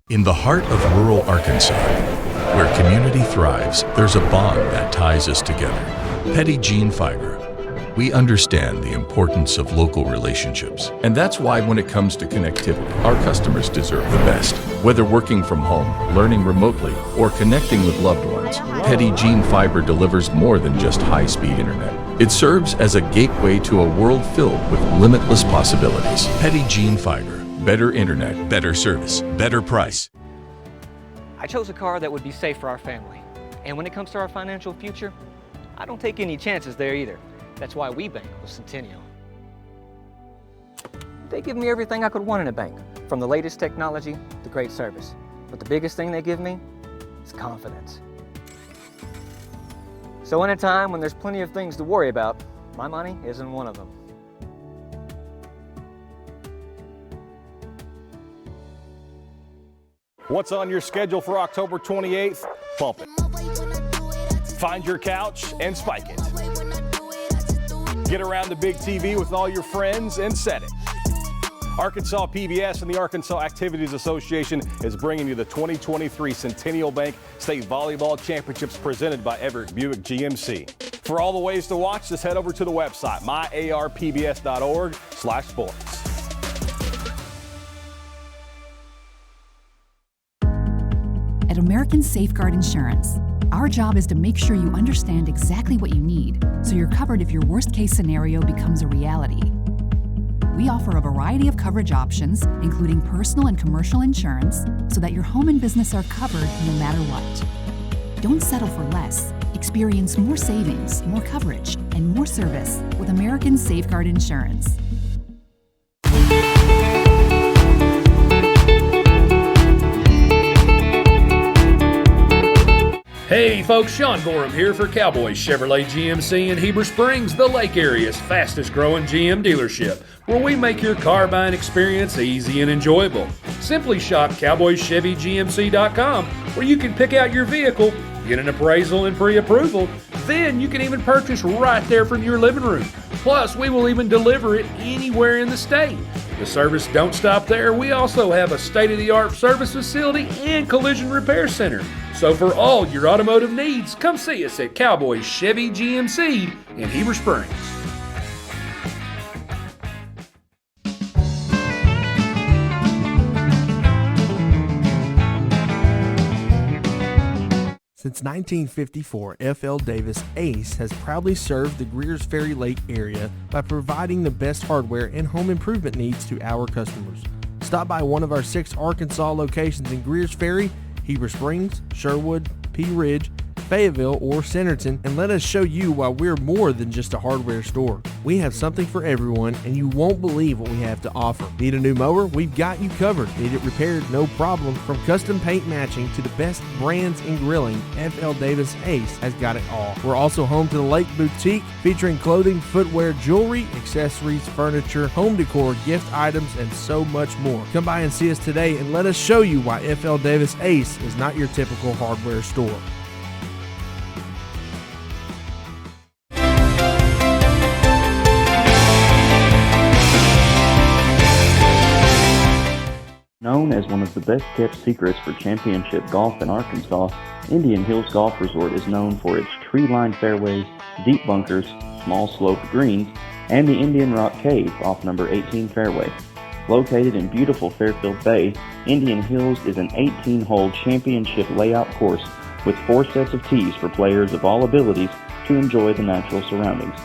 In the heart of rural Arkansas, where community thrives, there's a bond that ties us together. Petit Jean Fiber. We understand the importance of local relationships, and that's why when it comes to connectivity, our customers deserve the best. Whether working from home, learning remotely, or connecting with loved ones, Petit Jean Fiber delivers more than just high-speed internet. It serves as a gateway to a world filled with limitless possibilities. Petit Jean Fiber. Better internet, better service, better price. I chose a car that would be safe for our family. And when it comes to our financial future, I don't take any chances there either. That's why we bank with Centennial. They give me everything I could want in a bank, from the latest technology to great service. But the biggest thing they give me is confidence. So in a time when there's plenty of things to worry about, my money isn't one of them. What's on your schedule for October 28th? Bump it. Find your couch and spike it. Get around the big TV with all your friends and set it. Arkansas PBS and the Arkansas Activities Association is bringing you the 2023 Centennial Bank State Volleyball Championships presented by Everett Buick GMC. For all the ways to watch, just head over to the website, myarpbs.org/sports. At American Safeguard Insurance, our job is to make sure you understand exactly what you need so you're covered if your worst-case scenario becomes a reality. We offer a variety of coverage options, including personal and commercial insurance, so that your home and business are covered no matter what. Don't settle for less. Experience more savings, more coverage, and more service with American Safeguard Insurance. Hey folks, Sean Gorham here for Cowboys Chevrolet GMC in Heber Springs, the Lake Area's fastest growing GM dealership, where we make your car buying experience easy and enjoyable. Simply shop CowboysChevyGMC.com, where you can pick out your vehicle, get an appraisal and pre-approval, then you can even purchase right there from your living room. Plus, we will even deliver it anywhere in the state. The service don't stop there. We also have a state-of-the-art service facility and collision repair center. So for all your automotive needs, come see us at Cowboys Chevy GMC in Heber Springs. Since 1954, F.L. Davis Ace has proudly served the Greers Ferry Lake area by providing the best hardware and home improvement needs to our customers. Stop by one of our 6 Arkansas locations in Greers Ferry, Heber Springs, Sherwood, Pea Ridge, Fayetteville, or Centerton, and let us show you why we're more than just a hardware store. We have something for everyone, and you won't believe what we have to offer. Need a new mower? We've got you covered. Need it repaired? No problem. From custom paint matching to the best brands in grilling, F.L. Davis Ace has got it all. We're also home to the Lake Boutique, featuring clothing, footwear, jewelry, accessories, furniture, home decor, gift items, and so much more. Come by and see us today, and let us show you why F.L. Davis Ace is not your typical hardware store. Known as one of the best-kept secrets for championship golf in Arkansas, Indian Hills Golf Resort is known for its tree-lined fairways, deep bunkers, small sloped greens, and the Indian Rock Cave off number 18 fairway. Located in beautiful Fairfield Bay, Indian Hills is an 18-hole championship layout course with 4 sets of tees for players of all abilities to enjoy the natural surroundings.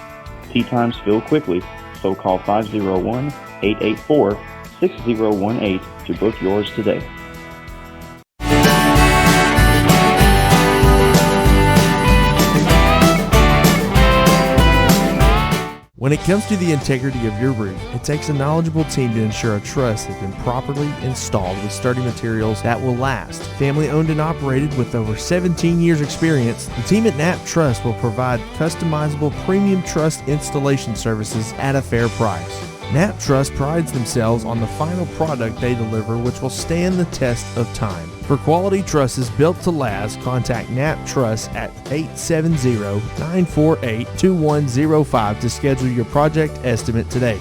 Tee times fill quickly, so call 501-884-6018 to book yours today. When it comes to the integrity of your roof, it takes a knowledgeable team to ensure a truss has been properly installed with sturdy materials that will last. Family owned and operated with over 17 years experience, the team at Knapp Truss will provide customizable premium truss installation services at a fair price. Knapp Truss prides themselves on the final product they deliver, which will stand the test of time. For quality trusses built to last, contact Knapp Truss at 870-948-2105 to schedule your project estimate today.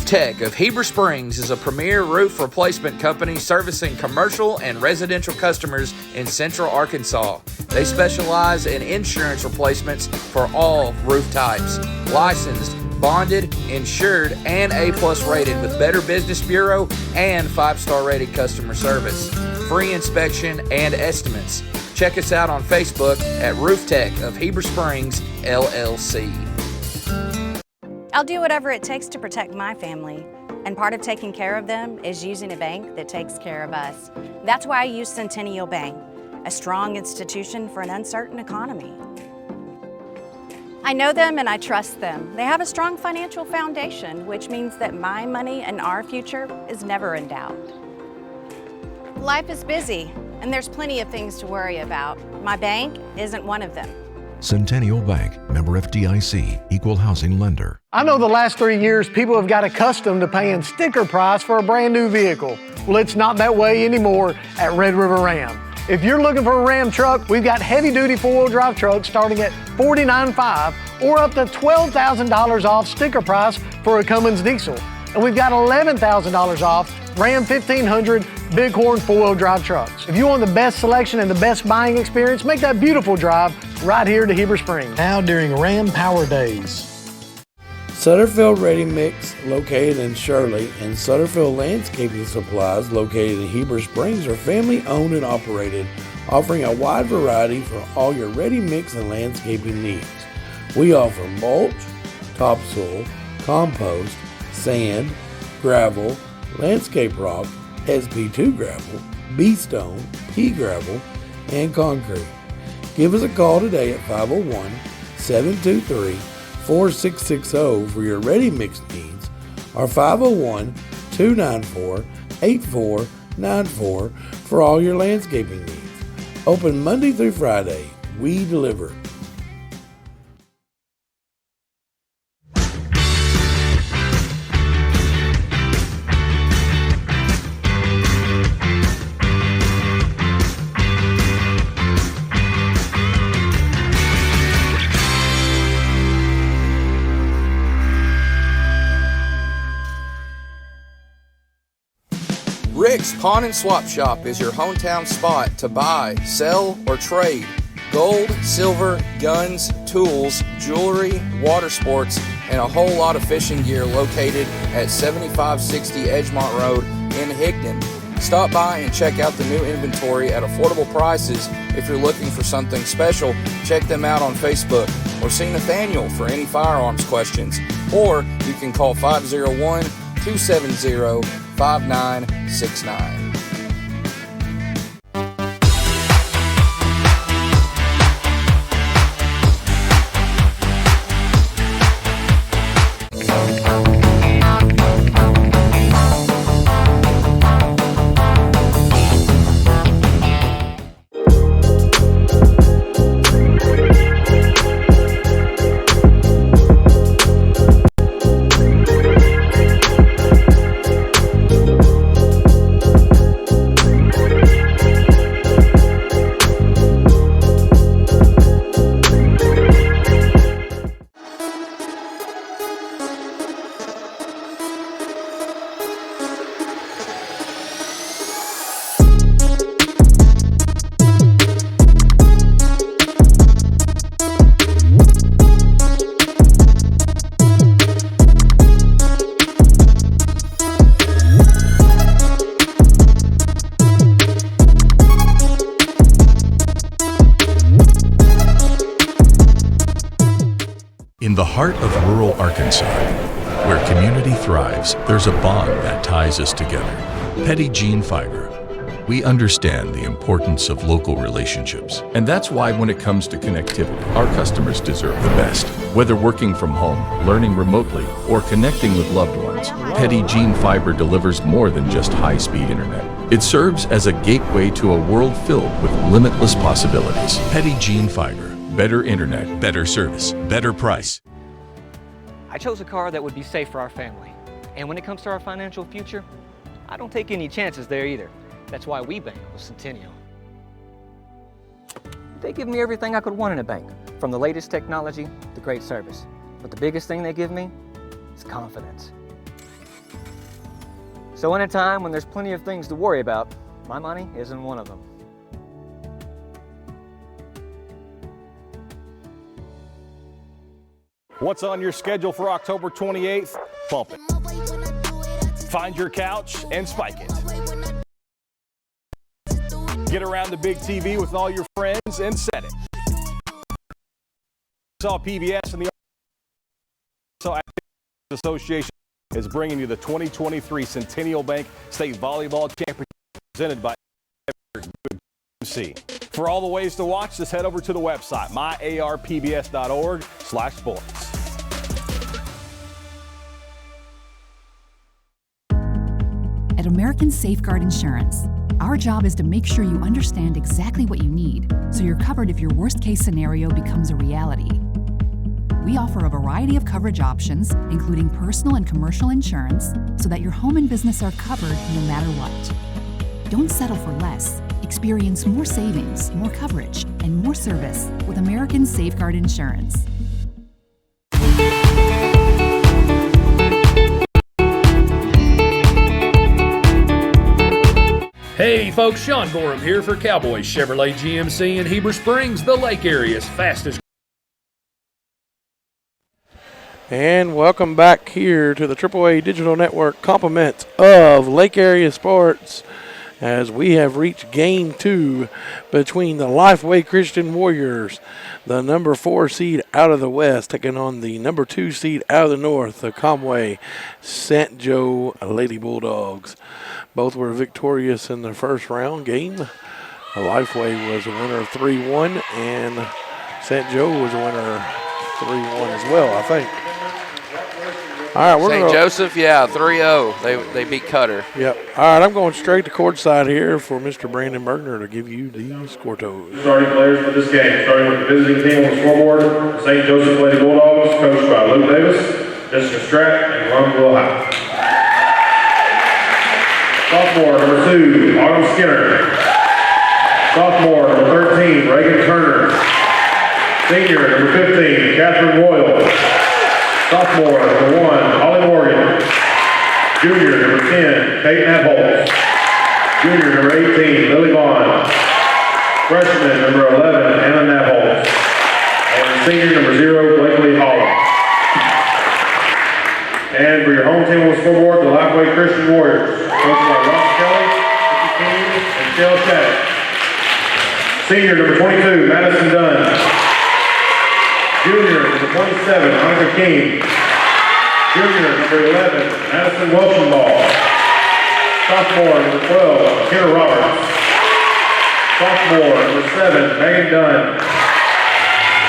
Roof Tech of Heber Springs is a premier roof replacement company servicing commercial and residential customers in Central Arkansas. They specialize in insurance replacements for all roof types. Licensed, bonded, insured, and A+ rated with Better Business Bureau and 5-star rated customer service. Free inspection and estimates. Check us out on Facebook at Roof Tech of Heber Springs, LLC. I'll do whatever it takes to protect my family, and part of taking care of them is using a bank that takes care of us. That's why I use Centennial Bank, a strong institution for an uncertain economy. I know them and I trust them. They have a strong financial foundation, which means that my money and our future is never in doubt. Life is busy, and there's plenty of things to worry about. My bank isn't one of them. Centennial Bank, member FDIC, equal housing lender. I know the last 3 years people have got accustomed to paying sticker price for a brand new vehicle. Well, it's not that way anymore at Red River Ram. If you're looking for a Ram truck, we've got heavy-duty four-wheel drive trucks starting at $49,500 or up to $12,000 off sticker price for a Cummins diesel. And we've got $11,000 off Ram 1500 Bighorn four-wheel drive trucks. If you want the best selection and the best buying experience, make that beautiful drive right here to Heber Springs. Now during Ram Power Days. Sutterfield Ready Mix, located in Shirley, and Sutterfield Landscaping Supplies, located in Heber Springs, are family-owned and operated, offering a wide variety for all your ready mix and landscaping needs. We offer mulch, topsoil, compost, sand, gravel, landscape rock, SP2 gravel, B-stone, pea gravel, and concrete. Give us a call today at 501-723-4660 for your ready mix needs, or 501-294-8494 for all your landscaping needs. Open Monday through Friday. We deliver. Rick's Pawn and Swap Shop is your hometown spot to buy, sell, or trade gold, silver, guns, tools, jewelry, water sports, and a whole lot of fishing gear located at 7560 Edgemont Road in Higdon. Stop by and check out the new inventory at affordable prices. If you're looking for something special, check them out on Facebook or see Nathaniel for any firearms questions. Or you can call 501-270-5969. In the heart of rural Arkansas, where community thrives, there's a bond that ties us together. Petit Jean Fiber. We understand the importance of local relationships, and that's why when it comes to connectivity, our customers deserve the best. Whether working from home, learning remotely, or connecting with loved ones, Petit Jean Fiber delivers more than just high-speed internet. It serves as a gateway to a world filled with limitless possibilities. Petit Jean Fiber. Better internet, better service, better price. I chose a car that would be safe for our family. And when it comes to our financial future, I don't take any chances there either. That's why we bank with Centennial. They give me everything I could want in a bank, from the latest technology to great service. But the biggest thing they give me is confidence. So in a time when there's plenty of things to worry about, my money isn't one of them. What's on your schedule for October 28th? Bump it. Find your couch and spike it. Get around the big TV with all your friends and set it. PBS and the Association is bringing you the 2023 Centennial Bank State Volleyball Championship presented by GMC. For all the ways to watch, just head over to the website, myarpbs.org/sports. At American Safeguard Insurance, our job is to make sure you understand exactly what you need so you're covered if your worst-case scenario becomes a reality. We offer a variety of coverage options, including personal and commercial insurance, so that your home and business are covered no matter what. Don't settle for less. Experience more savings, more coverage, and more service with American Safeguard Insurance. Hey folks, Sean Gorham here for Cowboys Chevrolet GMC in Heber Springs, the Lake area's fastest. And welcome back here to the AAA Digital Network compliments of Lake Area Sports as we have reached Game 2 between the Lifeway Christian Warriors, the number 4 seed out of the West, taking on the number 2 seed out of the North, the Conway St. Joe Lady Bulldogs. Both were victorious in the first round game. Lifeway was a winner of 3-1, and St. Joe was a winner 3-1 as well, I think. All right, we're St. Joseph, yeah, 3-0. They beat Cutter. Yep. All right, I'm going straight to courtside here for Mr. Brandon Bergner to give you the score totals. Starting players for this game, starting with the visiting team on the scoreboard, St. Joseph Lady Bulldogs, coached by Luke Davis, Jessica Stratt, and Longville High. Sophomore, number 2, Autumn Skinner. Sophomore, number 13, Reagan Turner. Senior, number 15, Catherine Royal. Sophomore, number 1, Holly Morgan. Junior, number 10, Kate Nabholz. Junior, number 18, Lily Vaughn. Freshman, number 11, Anna Nabholz. And senior, number 0, Blakely Holland. And for your home team on the scoreboard, the Lifeway Christian Warriors, coached by Ross Kelly, Ricky King, and Shell Shattuck. Senior, number 22, Madison Dunn. Junior, number 27, Monica King. Junior, number 11, Madison Welchenball. Sophomore, number 12, Kenna Roberts. Sophomore, number 7, Megan Dunn.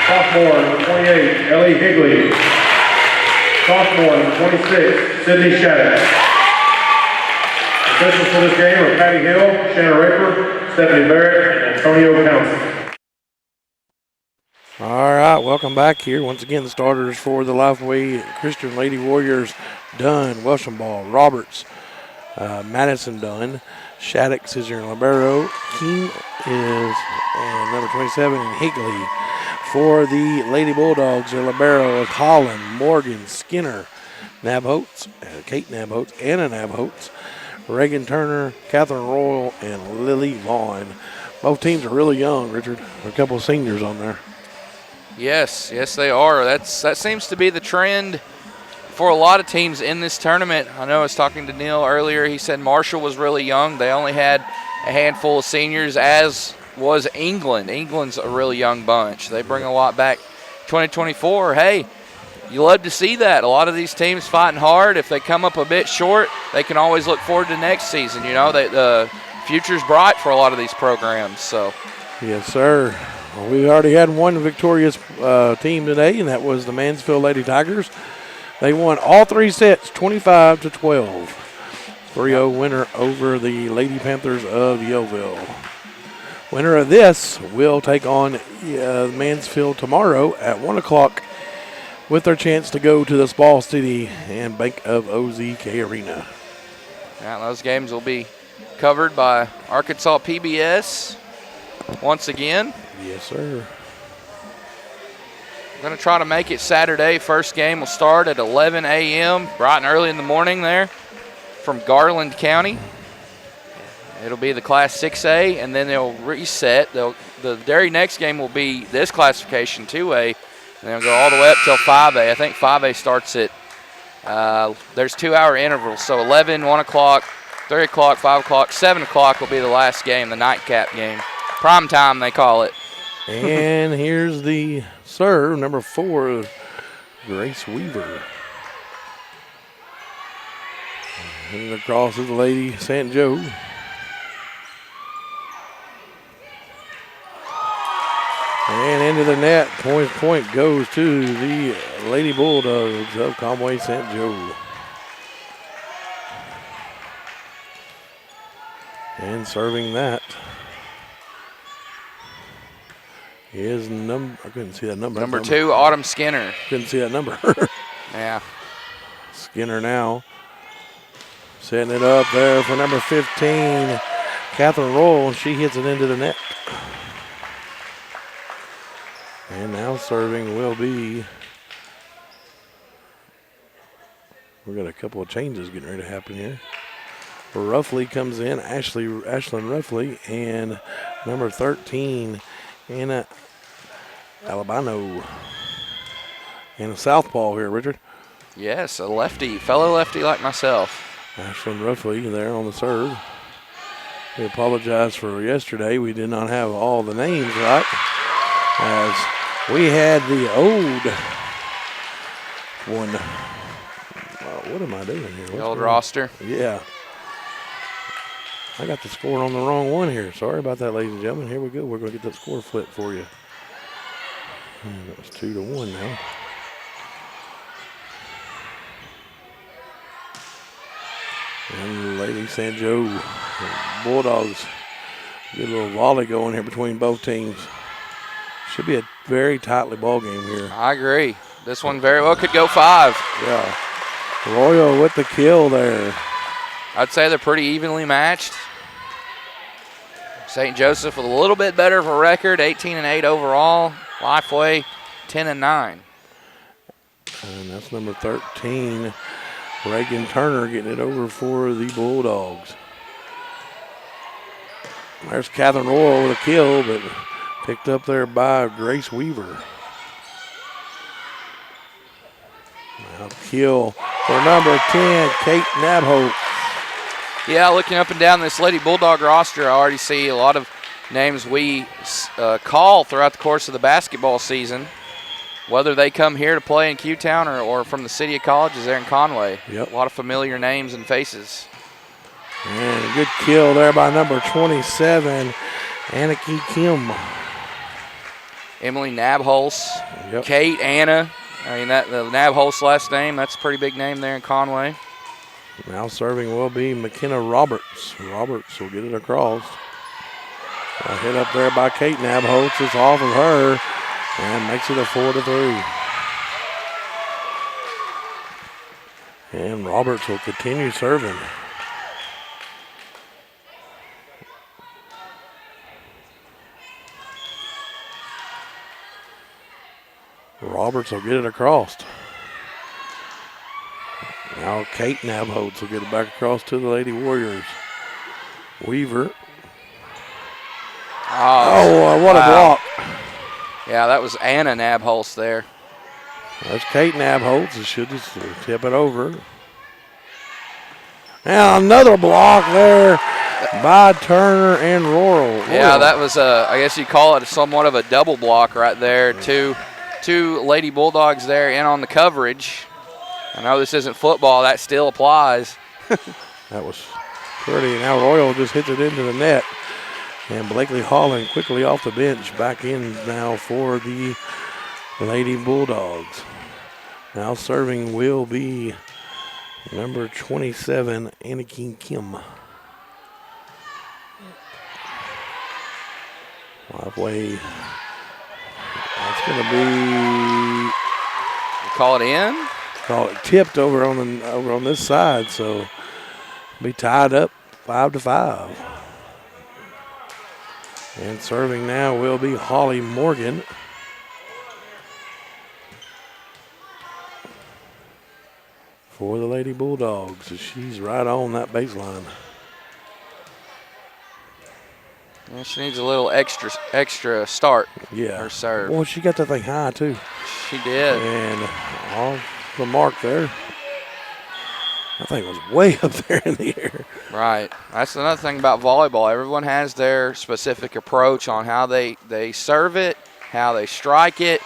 Sophomore, number 28, Ellie Higley. Sophomore, number 26, Sydney Shattuck. Officials for this game are Patty Hill, Shannon Raper, Stephanie Barrett, and Antonio Pouncey. All right, welcome back here. Once again, the starters for the Lifeway Christian Lady Warriors, Dunn, Welchenball, Roberts, Madison Dunn, Shattuck, Scissor, and Libero. King is number 27, and Higley. For the Lady Bulldogs, their libero is Holland, Morgan, Skinner, Nabholz, Kate Nabholz, Anna Nabholz, Reagan Turner, Catherine Royal, and Lily Vaughn. Both teams are really young, Richard. A couple of seniors on there. Yes, they are. That seems to be the trend for a lot of teams in this tournament. I know I was talking to Neil earlier. He said Marshall was really young. They only had a handful of seniors, as was England. England's a really young bunch. They bring a lot back. 2024, hey, you love to see that. A lot of these teams fighting hard. If they come up a bit short, they can always look forward to next season. You know, the future's bright for a lot of these programs. So, yes, sir. Well, we already had one victorious team today, and that was the Mansfield Lady Tigers. They won all 3 sets, 25-12. 3-0 winner over the Lady Panthers of Yeovil. Winner of this will take on Mansfield tomorrow at 1 o'clock with their chance to go to the Ball City and Bank of OZK Arena. Yeah, those games will be covered by Arkansas PBS once again. Yes, sir. We're going to try to make it Saturday. First game will start at 11 a.m., bright and early in the morning there. from Garland County. It'll be the Class 6A, and then they'll reset. The very next game will be this classification, 2A, and they'll go all the way up till 5A. I think 5A starts at, there's 2-hour intervals, so 11, 1 o'clock, 3 o'clock, 5 o'clock, 7 o'clock will be the last game, the nightcap game. Prime time, they call it. And here's the serve, number 4, Grace Weaver. And across is Lady St. Joe. And into the net, point goes to the Lady Bulldogs of Conway St. Joe. And serving that is I couldn't see that number. Number 2, Autumn Skinner. Couldn't see that number. Yeah. Skinner now setting it up there for number 15, Catherine Roll, and she hits it into the net. And now serving will be, we've got a couple of changes getting ready to happen here. Ruffley comes in, Ashlyn Ruffley, and number 13, Anna Albano. And a southpaw here, Richard. Yes, a lefty, fellow lefty like myself. Ashlyn Ruffley there on the serve. We apologize for yesterday. We did not have all the names right, as we had the old one. What am I doing here? The old roster. Yeah. I got the score on the wrong one here. Sorry about that, ladies and gentlemen. Here we go. We're going to get that score flipped for you. And that was 2-1 now. And Lady St. Joe Bulldogs get a little volley going here between both teams. Should be a very tightly ball game here. I agree. This one very well could go 5. Yeah. Royal with the kill there. I'd say they're pretty evenly matched. St. Joseph with a little bit better of a record, 18-8 overall. Lifeway, 10-9. And that's number 13, Reagan Turner, getting it over for the Bulldogs. There's Catherine Royal with a kill, but picked up there by Grace Weaver. Now kill for number 10, Kate Nabholt. Yeah, looking up and down this Lady Bulldog roster, I already see a lot of names we call throughout the course of the basketball season. Whether they come here to play in Q-Town or from the city of colleges there in Conway. Yep. A lot of familiar names and faces. And a good kill there by number 27, Anarchy Kim. Emily Nabholz. Yep. Kate, Anna. I mean, that the Nabholz last name, that's a pretty big name there in Conway. Now serving will be McKenna Roberts. Roberts will get it across. A hit up there by Kate Nabholz. It's off of her and makes it a 4-3. And Roberts will continue serving. Roberts will get it across. Now Kate Nabholz will get it back across to the Lady Warriors. Weaver. Oh, what a block. Yeah, that was Anna Nabholz there. There's Kate Nabholz. She'll just tip it over. Now another block there by Turner and Royal. Yeah, that was, I guess you call it somewhat of a double block right there. Two Lady Bulldogs there in on the coverage. I know this isn't football. That still applies. That was pretty. Now Royal just hits it into the net. And Blakely Holland quickly off the bench, back in now for the Lady Bulldogs. Now serving will be number 27, Anakin Kim. Halfway. That's going to be. Call it in? Call it tipped over on this side, so be tied up 5-5. And serving now will be Holly Morgan. for the Lady Bulldogs. She's right on that baseline. Yeah, she needs a little extra start. Yeah. Her serve. Well, she got that thing high, too. She did. And off the mark there. That thing was way up there in the air. Right. That's another thing about volleyball. Everyone has their specific approach on how they serve it, how they strike it,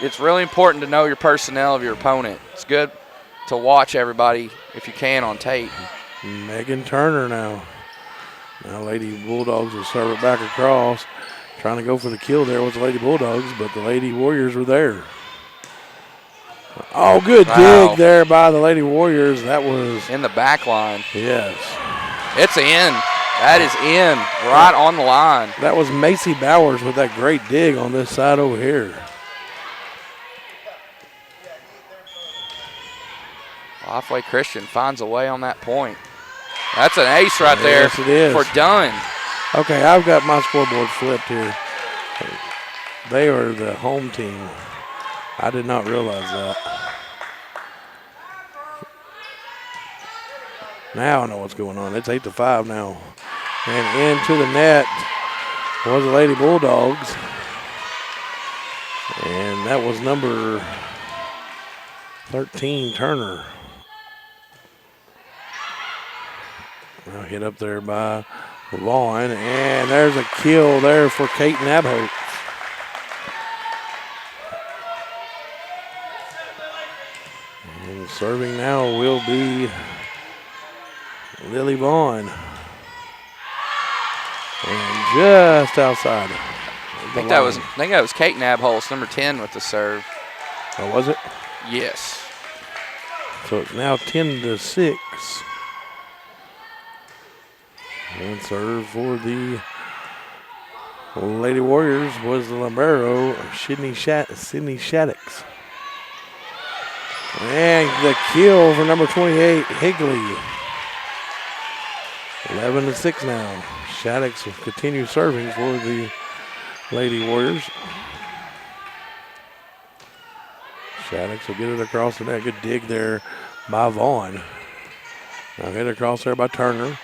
it's really important to know your personnel of your opponent. It's good to watch everybody, if you can, on tape. Megan Turner now. Now Lady Bulldogs will serve it back across. Trying to go for the kill there with the Lady Bulldogs, but the Lady Warriors were there. Oh, good dig there by the Lady Warriors. That was in the back line. Yes. It's in. That is in, right on the line. That was Macy Bowers with that great dig on this side over here. Lifeway Christian finds a way on that point. That's an ace right there. Yes, it is. For Dunn. Okay, I've got my scoreboard flipped here. They are the home team. I did not realize that. Now I know what's going on. It's 8-5 now. And into the net was the Lady Bulldogs. And that was number 13, Turner. Now hit up there by Vaughn. And there's a kill there for Kate Nabholt. And serving now will be Lily Vaughn. And just outside. I think that was Kate Nabholz, number 10, with the serve. Oh, was it? Yes. So it's now 10-6. And serve for the Lady Warriors was the libero, Sydney Shaddix. And the kill for number 28, Higley. 11-6 now. Shaddix will continue serving for the Lady Warriors. Shaddix will get it across the net. Good dig there by Vaughn. Now hit across there by Turner.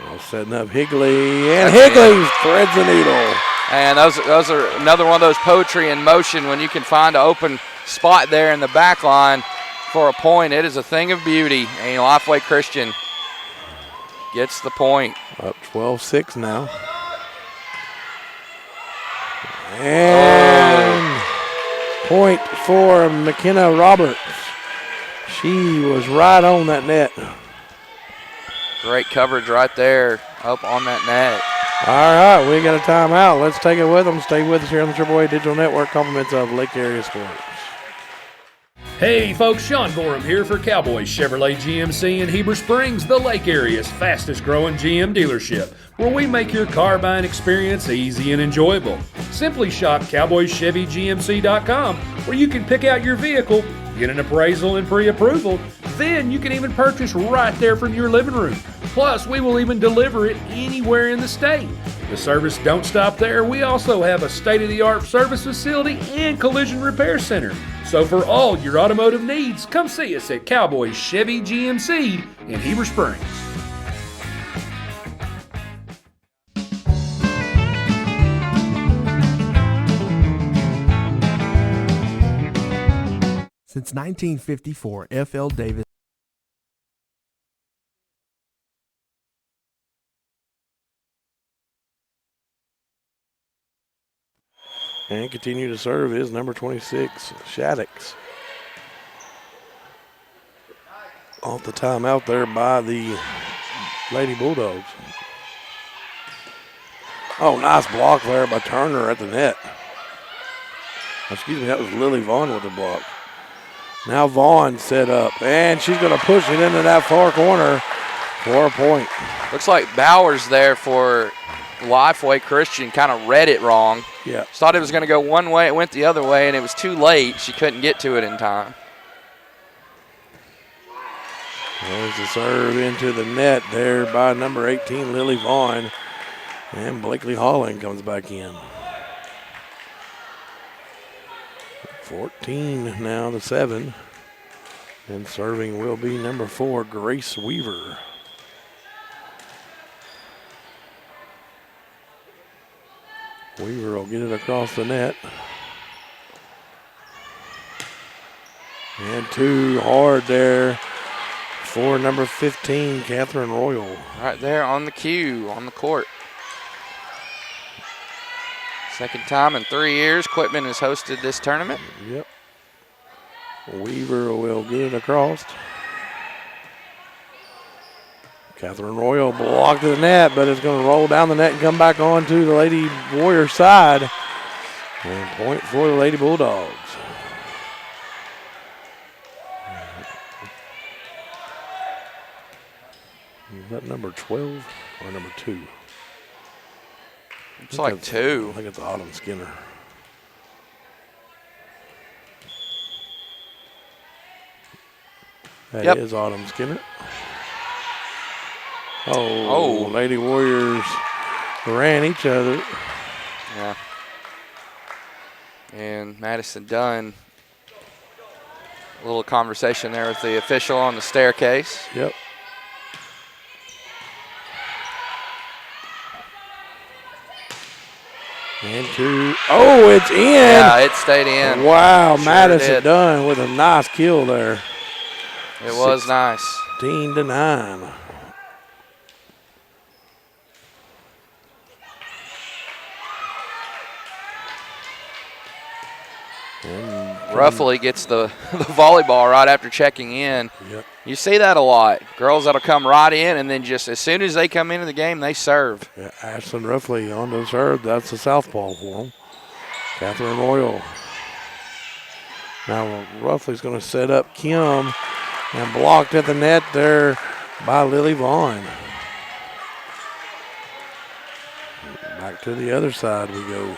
Now setting up Higley, and Higley threads the needle. And those are another one of those poetry in motion when you can find an open spot there in the back line for a point. It is a thing of beauty. And Lifeway Christian gets the point. Up 12-6 now. And point for McKenna Roberts. She was right on that net. Great coverage right there up on that net. All right, we got a timeout. Let's take it with them. Stay with us here on the Triple A Digital Network. Compliments of Lake Area Sports. Hey folks, Sean Gorham here for Cowboys Chevrolet GMC in Heber Springs, the Lake Area's fastest growing GM dealership, where we make your car buying experience easy and enjoyable. Simply shop CowboysChevyGMC.com, where you can pick out your vehicle, get an appraisal and pre-approval, then you can even purchase right there from your living room. Plus, we will even deliver it anywhere in the state. The service don't stop there. We also have a state-of-the-art service facility and collision repair center. So for all your automotive needs, come see us at Cowboys Chevy GMC in Heber Springs. Since 1954, F.L. Davis and continue to serve is number 26, Shaddix. Off the timeout there by the Lady Bulldogs. Oh, nice block there by Turner at the net. Excuse me, that was Lily Vaughn with the block. Now Vaughn set up, and she's going to push it into that far corner for a point. Looks like Bowers there for Lifeway Christian kind of read it wrong. Yeah. Thought it was going to go one way, it went the other way, and it was too late. She couldn't get to it in time. There's the serve into the net there by number 18, Lily Vaughn. And Blakely Holling comes back in. 14 now to 7. And serving will be number 4, Grace Weaver. Weaver will get it across the net. And too hard there for number 15, Catherine Royal. Right there on the cue, on the court. Second time in 3 years Quitman has hosted this tournament. Yep. Weaver will get it across. Catherine Royal blocked the net, but it's going to roll down the net and come back on to the Lady Warrior side. And point for the Lady Bulldogs. Is that number 12 or number 2? It's like 2. I think it's Autumn Skinner. That is Autumn Skinner. Oh, Lady Warriors ran each other. Yeah. And Madison Dunn, a little conversation there with the official on the staircase. Yep. And two. Oh, it's in. Yeah, it stayed in. Wow, Sure Madison did. Dunn with a nice kill there. It was nice. 16 to 9. Ruffley gets the volleyball right after checking in. Yep. You see that a lot. Girls that'll come right in, and then just as soon as they come into the game, they serve. Yeah, Ashlyn Ruffley on to serve. That's the southpaw for them. Catherine Royal. Now Ruffley's going to set up Kim, and blocked at the net there by Lily Vaughn. Back to the other side we go.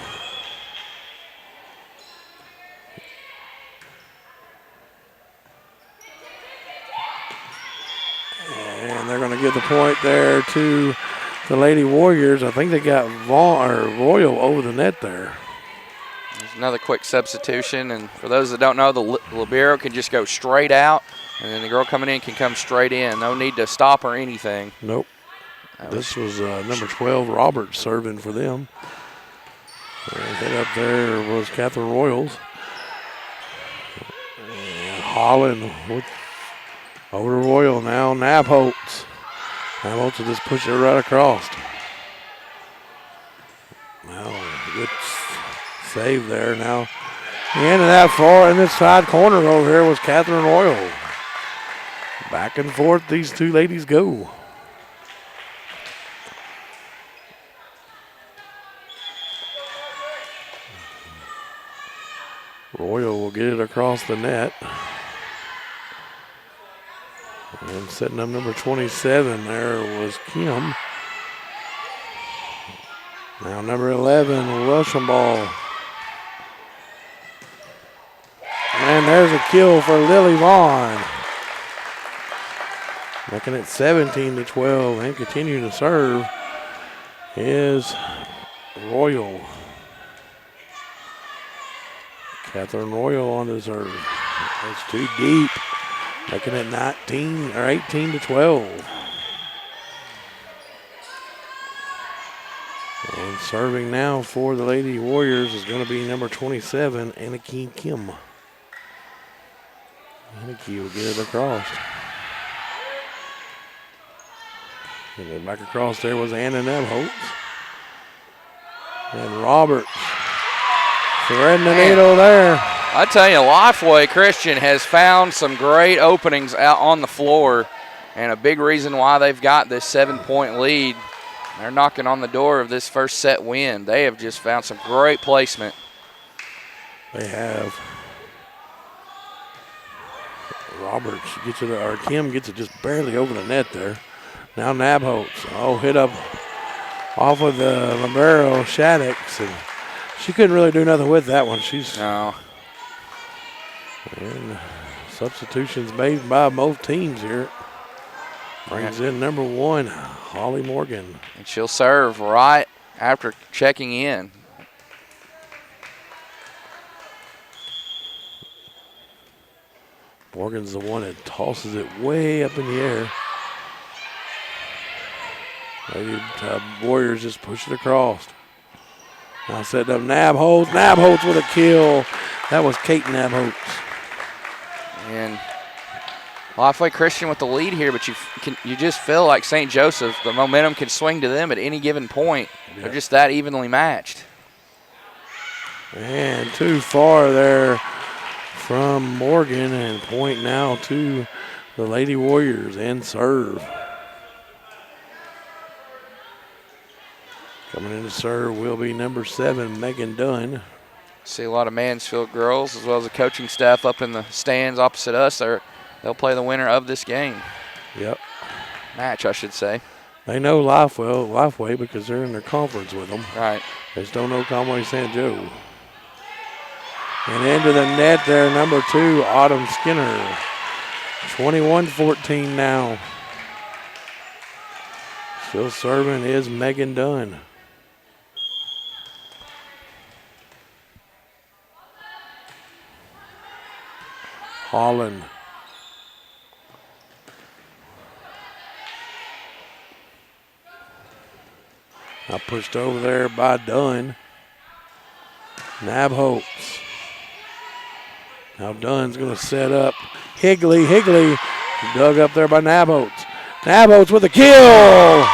And they're going to give the point there to the Lady Warriors. I think they got Royal over the net there. There's another quick substitution, and for those that don't know, the libero can just go straight out, and then the girl coming in can come straight in. No need to stop or anything. Nope. This was number 12, Roberts, serving for them. And hit up there was Catherine Royals. And Holland with over to Royal now. Nabholtz. Nabholtz will just push it right across. Now, good save there. Now, into that far in this side corner over here was Catherine Royal. Back and forth, these two ladies go. Royal will get it across the net. And setting up number 27 there was Kim. Now number 11, Rushenball. And there's a kill for Lily Vaughn. Making it 17 to 12 and continuing to serve is Royal. Catherine Royal on the serve. That's too deep. Making it 19 or 18 to 12. And serving now for the Lady Warriors is going to be number 27, Anaki Kim. Anaki will get it across. And then back across there was Anna Nebholtz. And Roberts threading the needle there. I tell you, Lifeway Christian has found some great openings out on the floor, and a big reason why they've got this 7-point lead. They're knocking on the door of this first set win. They have just found some great placement. They have. Roberts gets it, or Kim gets it just barely over the net there. Now Nabholtz, hit up off of the libero Shaddix, and she couldn't really do nothing with that one. No. And substitutions made by both teams here. Brings in number 1, Holly Morgan. And she'll serve right after checking in. Morgan's the one that tosses it way up in the air. Lady Warriors just push it across. Now setting up Nabholz. Nabholz with a kill. That was Kate Nabholz. And Lafayette Christian with the lead here, but you just feel like St. Joseph, the momentum can swing to them at any given point. Yep. They're just that evenly matched. And too far there from Morgan, and point now to the Lady Warriors and serve. Coming in to serve will be number 7, Megan Dunn. See a lot of Mansfield girls as well as the coaching staff up in the stands opposite us. They'll play the winner of this game. Yep. Match, I should say. They know Lifeway because they're in their conference with them. Right. They just don't know Conway St. Joe. And into the net there, number 2, Autumn Skinner. 21-14 now. Still serving is Megan Dunn. Holland. Now pushed over there by Dunn. Nabholz. Now Dunn's going to set up Higley. Higley dug up there by Nabholz. Nabholz with a kill.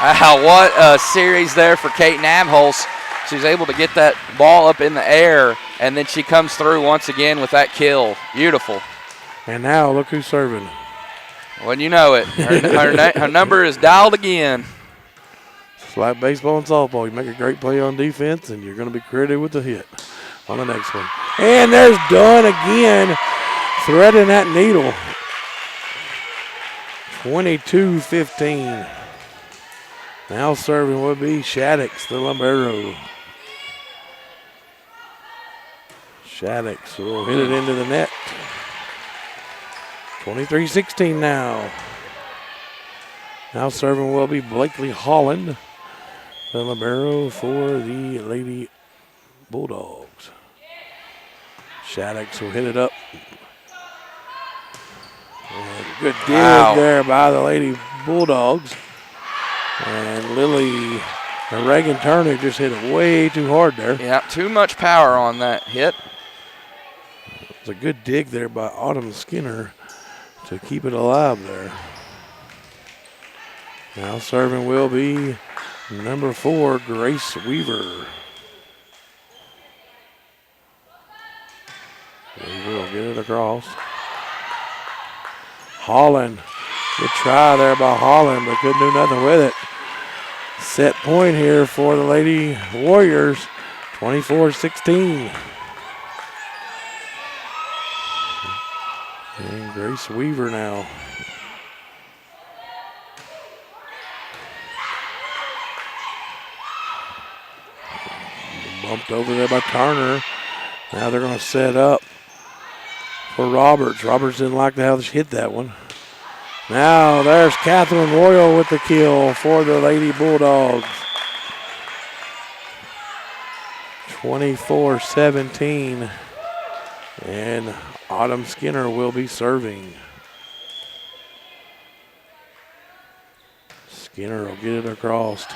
Wow, what a series there for Kate Nabholz. She's able to get that ball up in the air, and then she comes through once again with that kill. Beautiful. And now look who's serving. Well, you know it. Her number is dialed again. It's like baseball and softball. You make a great play on defense, and you're going to be credited with a hit on the next one. And there's Dunn again, threading that needle. 22-15. Now serving will be Shaddix, the Libero. Shaddix will hit it into the net. 23-16 now. Now serving will be Blakely Holland, the Libero for the Lady Bulldogs. Shaddix will hit it up. And good dig there by the Lady Bulldogs. And Lily and Reagan Turner just hit it way too hard there. Yeah, too much power on that hit. It's a good dig there by Autumn Skinner to keep it alive there. Now serving will be number 4, Grace Weaver. Weaver will get it across. Holland. Good try there by Holland, but couldn't do nothing with it. Set point here for the Lady Warriors, 24-16. And Grace Weaver now. Bumped over there by Turner. Now they're going to set up for Roberts. Roberts didn't like how she hit that one. Now there's Catherine Royal with the kill for the Lady Bulldogs. 24-17. And Autumn Skinner will be serving. Skinner will get it across.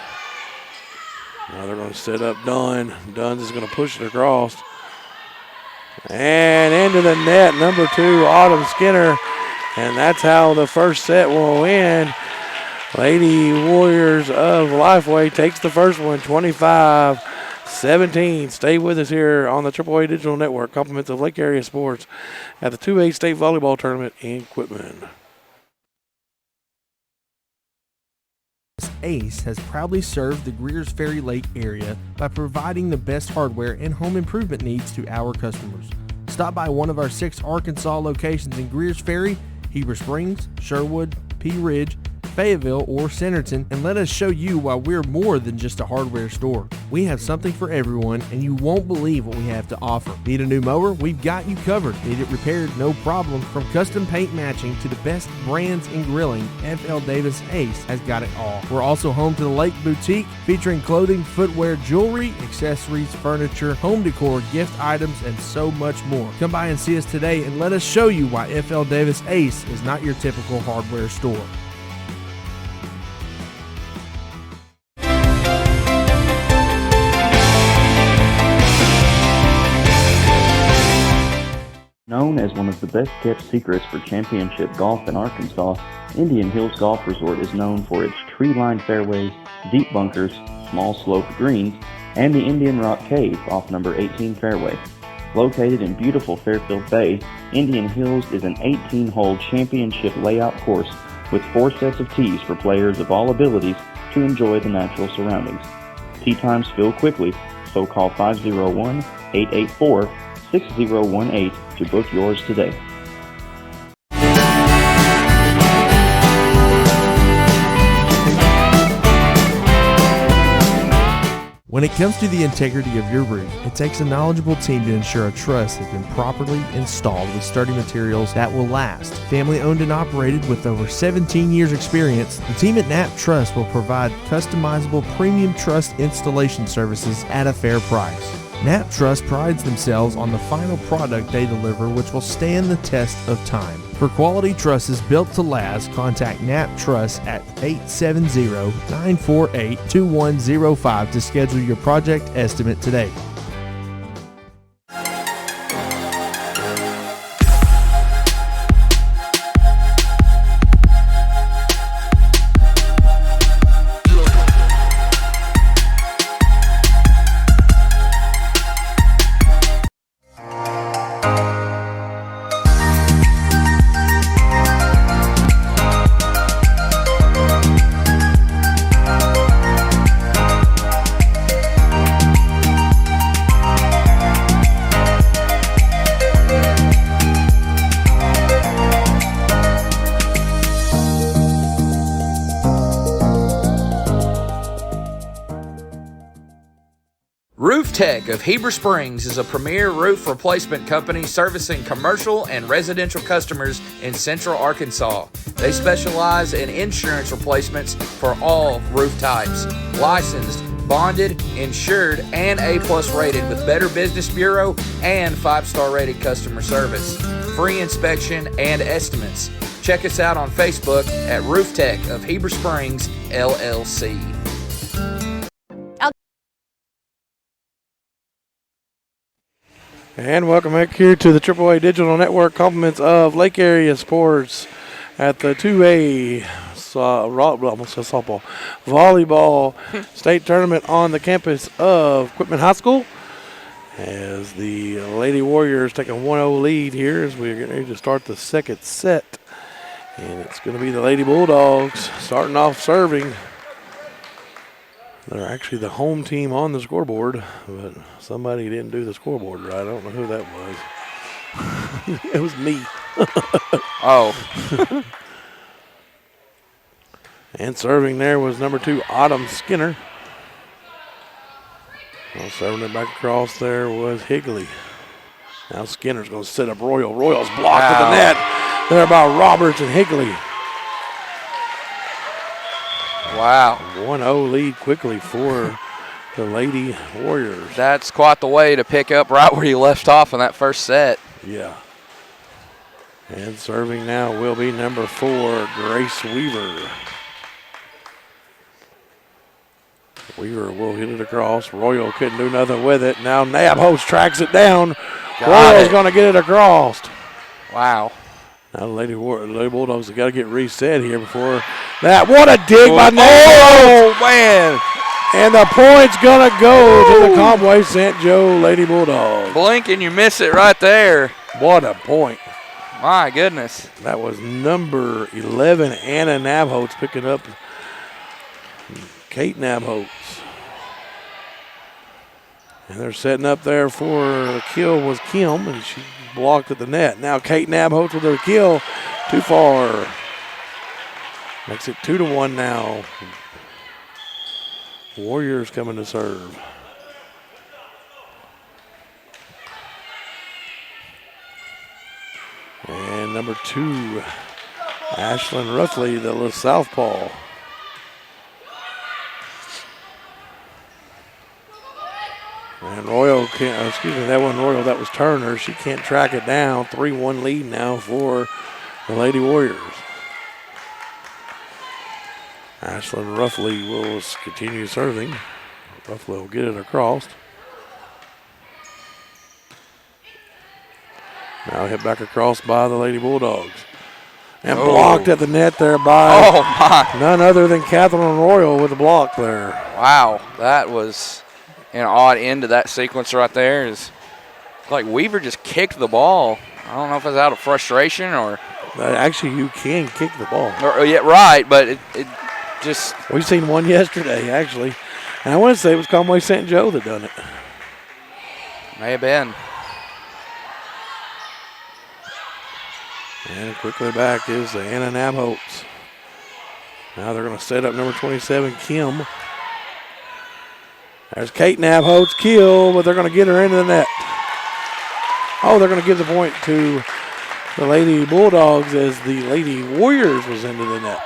Now they're going to set up Dunn. Dunn is going to push it across. And into the net, number 2, Autumn Skinner. And that's how the first set will end. Lady Warriors of Lifeway takes the first one, 25-17. Stay with us here on the AAA Digital Network, compliments of Lake Area Sports at the 2A State Volleyball Tournament in Quitman. ACE has proudly served the Greers Ferry Lake area by providing the best hardware and home improvement needs to our customers. Stop by one of our 6 Arkansas locations in Greers Ferry, Heber Springs, Sherwood, Pea Ridge, Fayetteville, or Centerton, and let us show you why we're more than just a hardware store. We have something for everyone, and you won't believe what we have to offer. Need a new mower? We've got you covered. Need it repaired? No problem. From custom paint matching to the best brands in grilling, FL Davis Ace has got it all. We're also home to the Lake Boutique, featuring clothing, footwear, jewelry, accessories, furniture, home decor, gift items, and so much more. Come by and see us today and let us show you why FL Davis Ace is not your typical hardware store. Known as one of the best-kept secrets for championship golf in Arkansas, Indian Hills Golf Resort is known for its tree-lined fairways, deep bunkers, small sloped greens, and the Indian Rock Cave off number 18 fairway. Located in beautiful Fairfield Bay, Indian Hills is an 18-hole championship layout course with 4 sets of tees for players of all abilities to enjoy the natural surroundings. Tee times fill quickly, so call 501-884-6018 to book yours today. When it comes to the integrity of your roof, it takes a knowledgeable team to ensure a truss has been properly installed with sturdy materials that will last. Family owned and operated with over 17 years experience, the team at Knapp Truss will provide customizable premium truss installation services at a fair price. Knapp Truss prides themselves on the final product they deliver, which will stand the test of time. For quality trusses built to last, contact Knapp Truss at 870-948-2105 to schedule your project estimate today. Tech of Heber Springs is a premier roof replacement company servicing commercial and residential customers in central Arkansas. They specialize in insurance replacements for all roof types. Licensed, bonded, insured, and A+ rated with Better Business Bureau and 5-star rated customer service. Free inspection and estimates. Check us out on Facebook at Roof Tech of Heber Springs, LLC. And welcome back here to the AAA Digital Network. Compliments of Lake Area Sports at the 2A softball volleyball state tournament on the campus of Quitman High School. As the Lady Warriors take a 1-0 lead here as we're getting ready to start the second set. And it's going to be the Lady Bulldogs starting off serving. They're actually the home team on the scoreboard, but somebody didn't do the scoreboard right. I don't know who that was. It was me. Oh. And serving there was number 2, Autumn Skinner. Well, serving it back across there was Higley. Now Skinner's going to set up Royal. Royal's blocked at the net there by Roberts and Higley. Wow. 1-0 lead quickly for the Lady Warriors. That's quite the way to pick up right where you left off in that first set. Yeah. And serving now will be number 4, Grace Weaver. Weaver will hit it across. Royal couldn't do nothing with it. Now Nabhost tracks it down. Royal's going to get it across. Wow. Now the Lady Bulldogs have got to get reset here before that. What a dig by Nabhost. Oh, man. And the point's going to go to the Conway St. Joe Lady Bulldogs. Blink and you miss it right there. What a point. My goodness. That was number 11, Anna Nabholz, picking up Kate Nabholz. And they're setting up there for the kill was Kim, and she blocked at the net. Now Kate Nabholz with her kill. Too far. Makes it 2-1 now. Warriors coming to serve. And number 2, Ashlyn Ruffley, the southpaw. And Royal can't, excuse me, that wasn't Royal, that was Turner. She can't track it down. 3-1 lead now for the Lady Warriors. Ashlyn Ruffley will continue serving. Ruffley will get it across. Now hit back across by the Lady Bulldogs. And blocked at the net there by none other than Catherine Royal with the block there. Wow, that was an odd end to that sequence right there. It's like Weaver just kicked the ball. I don't know if it's out of frustration or. Actually, you can kick the ball. Yeah, right, but it just. We've seen one yesterday, actually. And I want to say it was Conway St. Joe that done it. May have been. And quickly back is Anna Nabholz. Now they're going to set up number 27, Kim. There's Kate Nabholz, kill, but they're going to get her into the net. Oh, they're going to give the point to the Lady Bulldogs as the Lady Warriors was into the net.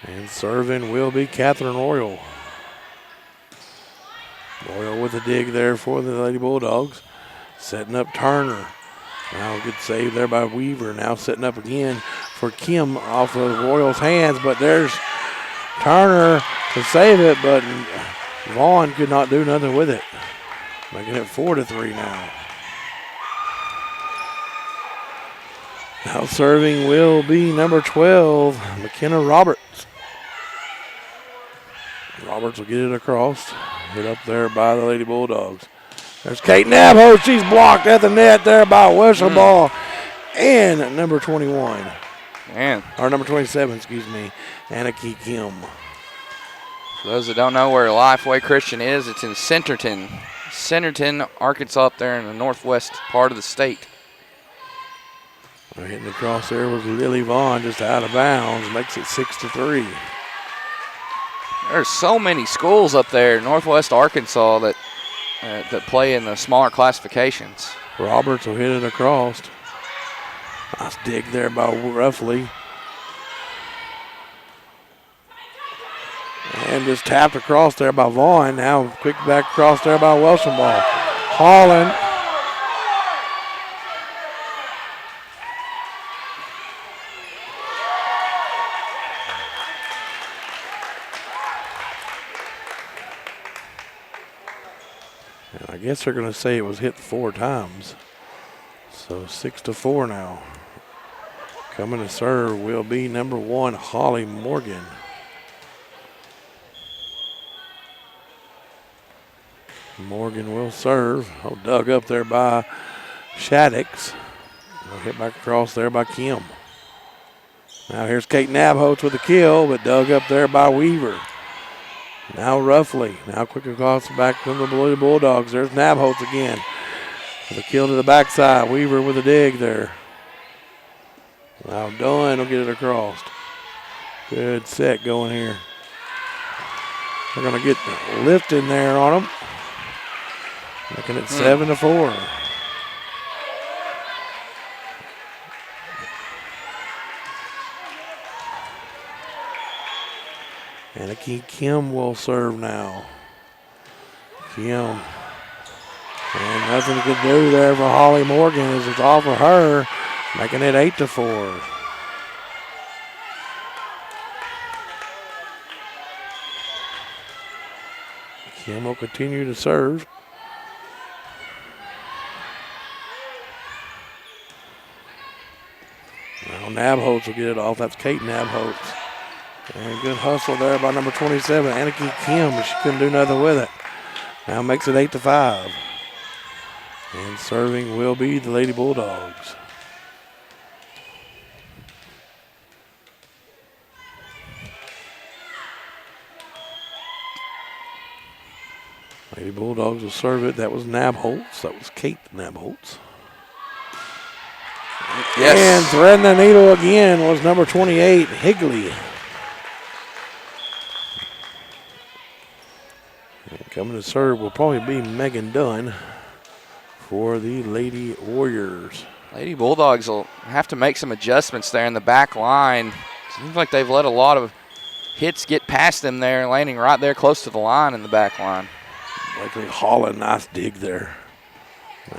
And serving will be Catherine Royal. Royal with a dig there for the Lady Bulldogs. Setting up Turner. Now a good save there by Weaver. Now setting up again for Kim off of Royal's hands. But there's Turner to save it, but Vaughn could not do nothing with it. Making it 4-3 now. Now serving will be number 12, McKenna Roberts. Roberts will get it across. Hit up there by the Lady Bulldogs. There's Kate Nabholz. She's blocked at the net there by Wesselball and number 21. Or number 27, excuse me, Anaki Kim. For those that don't know where Lifeway Christian is, it's in Centerton, Arkansas, up there in the northwest part of the state. Hitting across there was Lily Vaughn, just out of bounds, makes it 6-3. There's so many schools up there in northwest Arkansas that play in the smaller classifications. Roberts will hit it across. Nice dig there by Ruffley. And just tapped across there by Vaughn. Now quick back across there by Welshenball. Holland. I guess they're going to say it was hit 4 times. So 6-4 now. Coming to serve will be number 1, Holly Morgan. Morgan will serve. Oh, dug up there by Shaddix. Hit back across there by Kim. Now here's Kate Nabholz with the kill, but dug up there by Weaver. Now Ruffley. Now quick across the back from the Blue Bulldogs. There's Nabholz again. With a kill to the backside. Weaver with a dig there. Now Dunn will get it across. Good set going here. They're going to get the lift in there on them. Making it 7-4. And Kim will serve now. Kim. And nothing to do there for Holly Morgan as it's off of her, making it 8-4. Kim will continue to serve. Now Nabholz will get it off. That's Kate Nabholz. And good hustle there by number 27, Anaki Kim, but she couldn't do nothing with it. Now makes it 8-5. And serving will be the Lady Bulldogs. Lady Bulldogs will serve it. That was Nabholz. That was Kate Nabholz. Yes. And threading the needle again was number 28, Higley. And coming to serve will probably be Megan Dunn for the Lady Warriors. Lady Bulldogs will have to make some adjustments there in the back line. Seems like they've let a lot of hits get past them there, landing right there close to the line in the back line. Blakely Holland, nice dig there.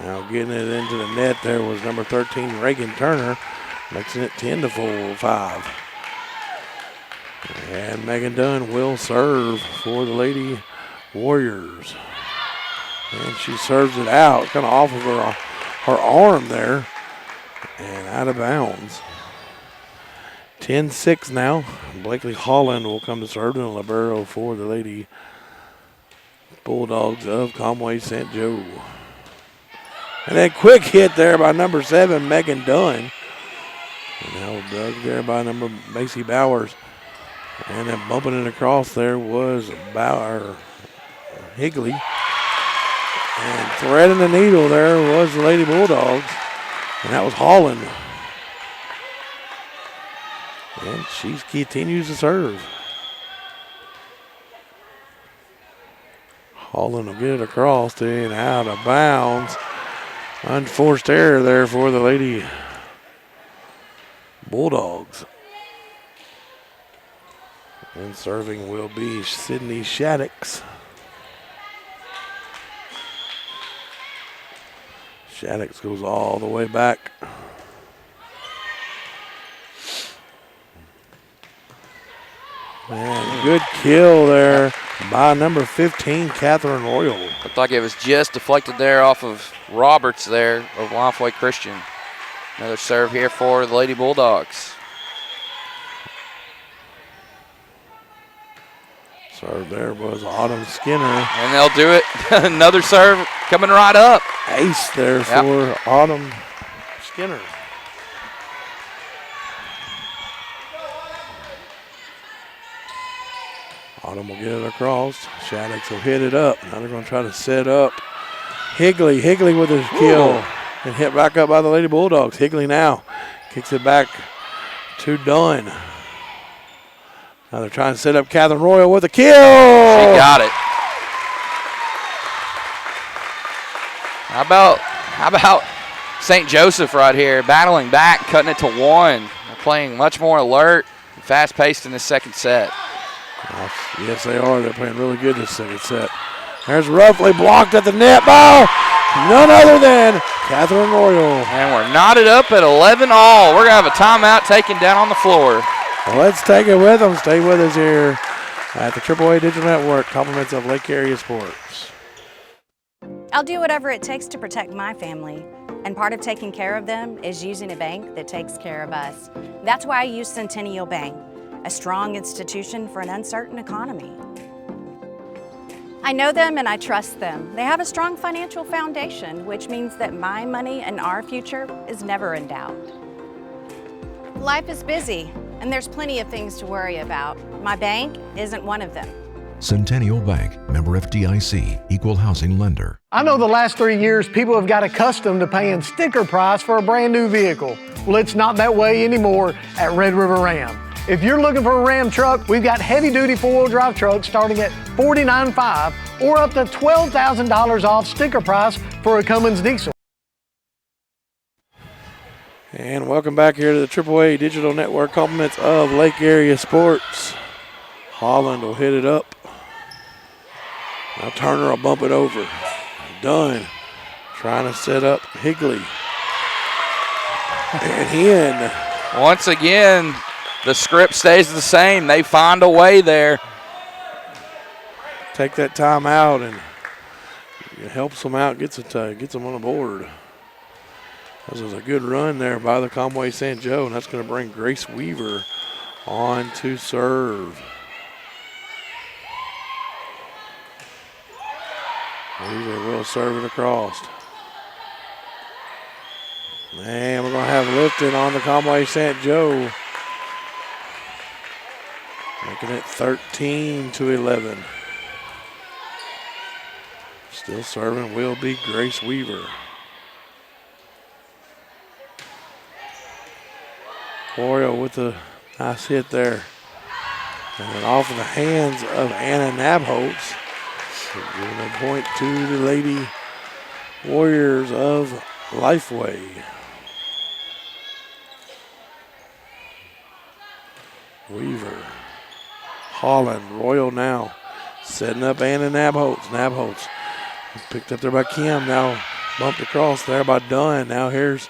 Now getting it into the net there was number 13, Reagan Turner, mixing it 10-5. And Megan Dunn will serve for the Lady Warriors. And she serves it out, kind of off of her arm there, and out of bounds. 10-6 now. Blakely Holland will come to serve in a libero for the Lady Bulldogs of Conway St. Joe. And a quick hit there by number 7, Megan Dunn. And now dug there by number Macy Bowers. And then bumping it across there was Higley. And threading the needle there was the Lady Bulldogs. And that was Holland. And she continues to serve. Holland will get it across and out of bounds. Unforced error there for the Lady Bulldogs. And serving will be Sydney Shaddix. Shaddix goes all the way back. And good kill there by number 15, Catherine Royal. Looked like it was just deflected there off of Roberts there of Lafayette Christian. Another serve here for the Lady Bulldogs. Serve there was Autumn Skinner. And they'll do it. Another serve coming right up. Ace there for Autumn Skinner. Autumn will get it across. Shaddix will hit it up. Now they're going to try to set up Higley. Higley with his kill. And hit back up by the Lady Bulldogs. Higley now kicks it back to Dunn. Now they're trying to set up Catherine Royal with a kill. She got it. How about St. Joseph right here, battling back, cutting it to 1. They're playing much more alert, fast-paced in the second set. Yes, they are. They're playing really good this second set. There's roughly blocked at the net by none other than Catherine Royal. And we're knotted up at 11 all. We're going to have a timeout taken down on the floor. Well, let's take it with them. Stay with us here at the AAA Digital Network, compliments of Lake Area Sports. I'll do whatever it takes to protect my family. And part of taking care of them is using a bank that takes care of us. That's why I use Centennial Bank, a strong institution for an uncertain economy. I know them and I trust them. They have a strong financial foundation, which means that my money and our future is never in doubt. Life is busy, and there's plenty of things to worry about. My bank isn't one of them. Centennial Bank, member FDIC, equal housing lender. I know the last 3 years people have got accustomed to paying sticker price for a brand new vehicle. Well, it's not that way anymore at Red River Ram. If you're looking for a Ram truck, we've got heavy-duty four-wheel drive trucks starting at $49,500 or up to $12,000 off sticker price for a Cummins diesel. And welcome back here to the AAA Digital Network, compliments of Lake Area Sports. Holland will hit it up. Now Turner will bump it over. Dunn trying to set up Higley. And in. Once again, the script stays the same. They find a way there. Take that time out and it helps them out, gets them on the board. This was a good run there by the Conway St. Joe, and that's going to bring Grace Weaver on to serve. Weaver will serve it across. And we're going to have lifting on the Conway St. Joe. Making it 13-11. Still serving will be Grace Weaver. Royal with a nice hit there. And then off in the hands of Anna Nabholz. Giving a point to the Lady Warriors of Lifeway. Weaver. Holland. Royal now setting up Anna Nabholz. Nabholz picked up there by Kim. Now bumped across there by Dunn. Now here's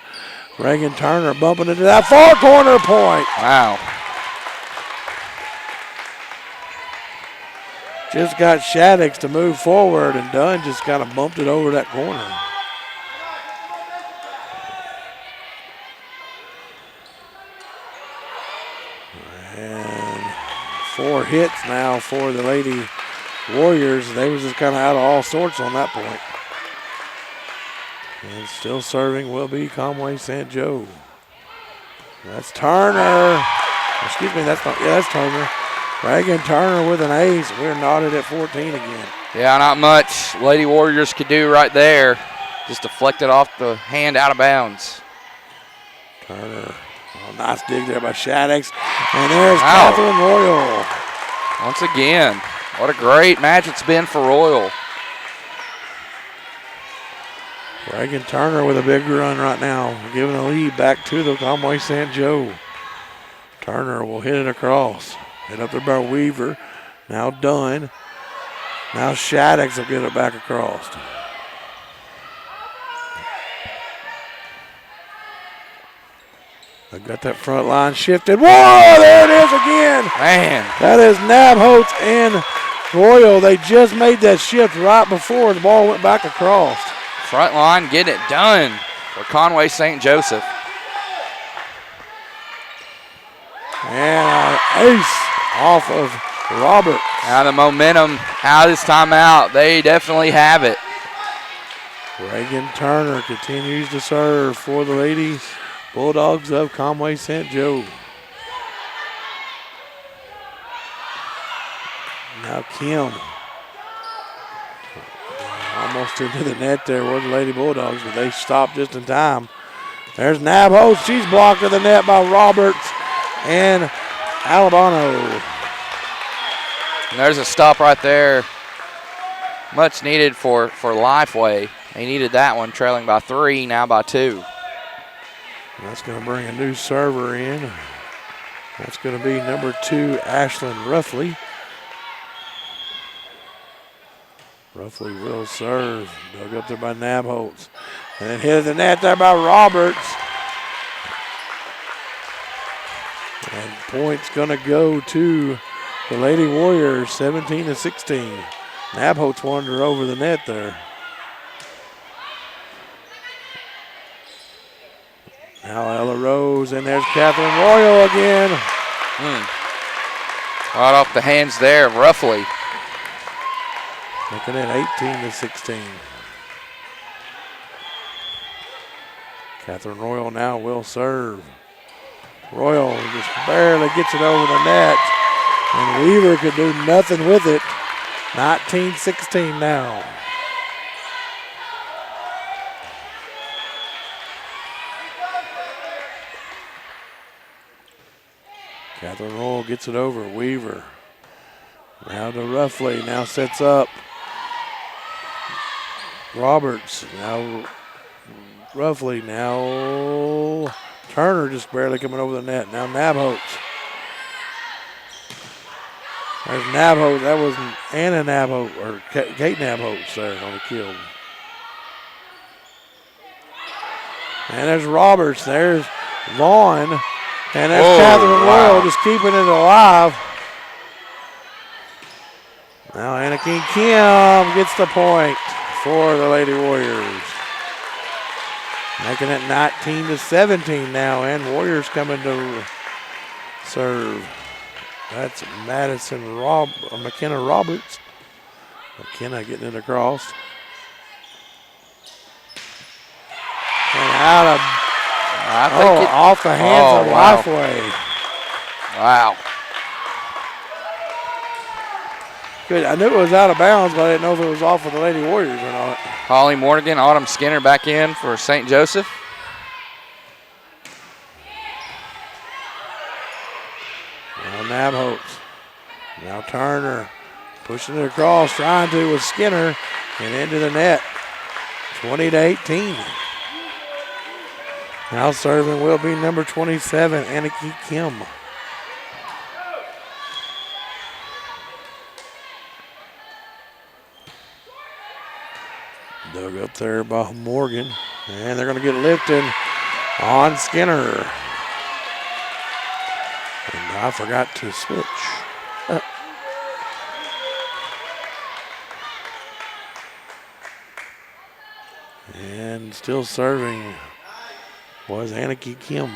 Reagan Turner bumping into that far corner point. Wow. Just got Shaddix to move forward, and Dunn just kind of bumped it over that corner. And 4 hits now for the Lady Warriors. They was just kind of out of all sorts on that point. And still serving will be Conway St. Joe. That's Turner. Excuse me, that's Turner. Reagan Turner with an ace. We're knotted at 14 again. Yeah, not much Lady Warriors could do right there. Just deflected off the hand out of bounds. Turner, nice dig there by Shaddix. And there's Catherine Royal. Once again, what a great match it's been for Royal. Reagan Turner with a big run right now, giving a lead back to the Conway St. Joe. Turner will hit it across. Hit up there by Weaver. Now Dunn. Now Shaddix will get it back across. They got that front line shifted. Whoa, there it is again. Man. That is Nabholz and Royal. They just made that shift right before the ball went back across. Front line getting it done for Conway St. Joseph. And an ace off of Robert. Now the momentum out of this timeout, they definitely have it. Reagan Turner continues to serve for the Lady Bulldogs of Conway St. Joe. Now Kim. Almost into the net there were the Lady Bulldogs, but they stopped just in time. There's Nabholz. She's blocked to the net by Roberts and Albano. And there's a stop right there. Much needed for Lifeway. They needed that one, trailing by 3, now by 2. That's going to bring a new server in. That's going to be number 2, Ashlyn Ruffley. Ruffley will serve. Dug up there by Nabholz. And then hit the net there by Roberts. And points going to go to the Lady Warriors, 17-16. Nabholz wandered over the net there. Now Ella Rose, and there's Catherine Royal again. Right off the hands there of Ruffley. Making it 18-16. Catherine Royal now will serve. Royal just barely gets it over the net, and Weaver could do nothing with it. 19-16 now. Catherine Royal gets it over. Weaver. Now to Ruffley. Now sets up. Roberts. Now Ruffley. Now Turner just barely coming over the net. Now Nabholz. There's Nabholz. That was Anna Nabholz, or Kate Nabholz there on the kill. And there's Roberts. There's Vaughn. And that's Catherine Royal just keeping it alive. Now Anakin Kim gets the point for the Lady Warriors. Making it 19-17 now, and Warriors coming to serve. That's McKenna Roberts. McKenna getting it across. And out of off the hands of Lifeway. Wow. Good. I knew it was out of bounds, but I didn't know if it was off of the Lady Warriors or not. Holly Morgan, Autumn Skinner back in for St. Joseph. Now Nabholz. Now Turner pushing it across, trying to with Skinner and into the net. 20-18. Now serving will be number 27, Aniki Kim. Dug up there by Morgan, and they're going to get lifted on Skinner. And I forgot to switch. And still serving was Aniki Kim.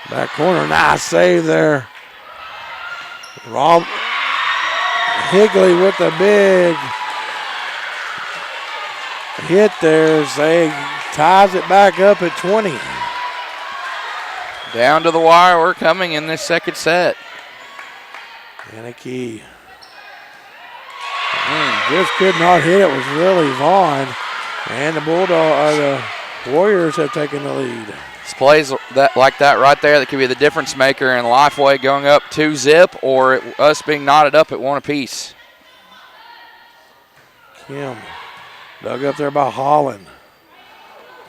Back corner, nice save there. Rob Higley with a big hit there. Say ties it back up at 20. Down to the wire, we're coming in this second set. Aniki just could not hit it. Was really Vaughn. And the Warriors have taken the lead. It's plays like that right there that could be the difference maker in Lifeway going up 2-zip or us being knotted up at 1 apiece. Kim dug up there by Holland.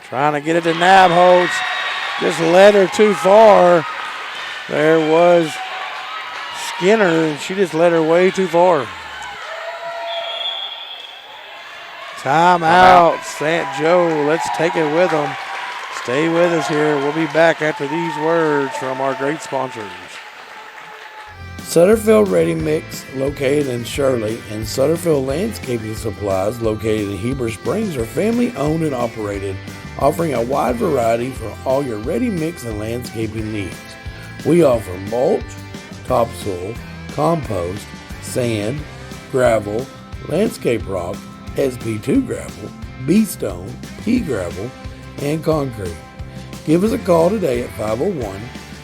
Trying to get it to Nabholz. Just led her too far. There was Skinner, and she just led her way too far. Timeout, St. Joe. Let's take it with them. Stay with us here. We'll be back after these words from our great sponsors. Sutterfield Ready Mix, located in Shirley, and Sutterfield Landscaping Supplies, located in Heber Springs, are family owned and operated, offering a wide variety for all your ready mix and landscaping needs. We offer mulch, topsoil, compost, sand, gravel, landscape rock, SP2 gravel, B-stone, pea gravel, and concrete. Give us a call today at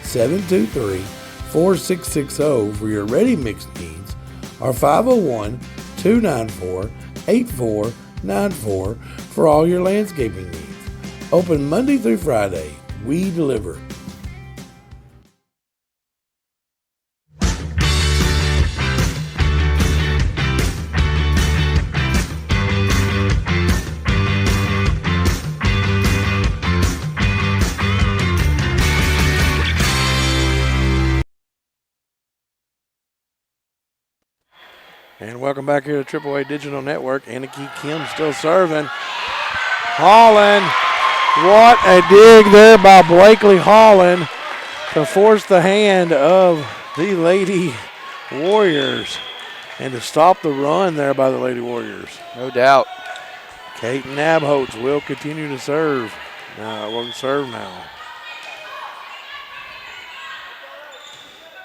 501-723-4660 for your ready mix needs, or 501-294-8494 for all your landscaping needs. Open Monday through Friday. We deliver. And welcome back here to AAA Digital Network. Aniki Kim still serving. Holland, what a dig there by Blakely Holland to force the hand of the Lady Warriors and to stop the run there by the Lady Warriors. No doubt. Kate Nabholz will continue to serve. Will serve now.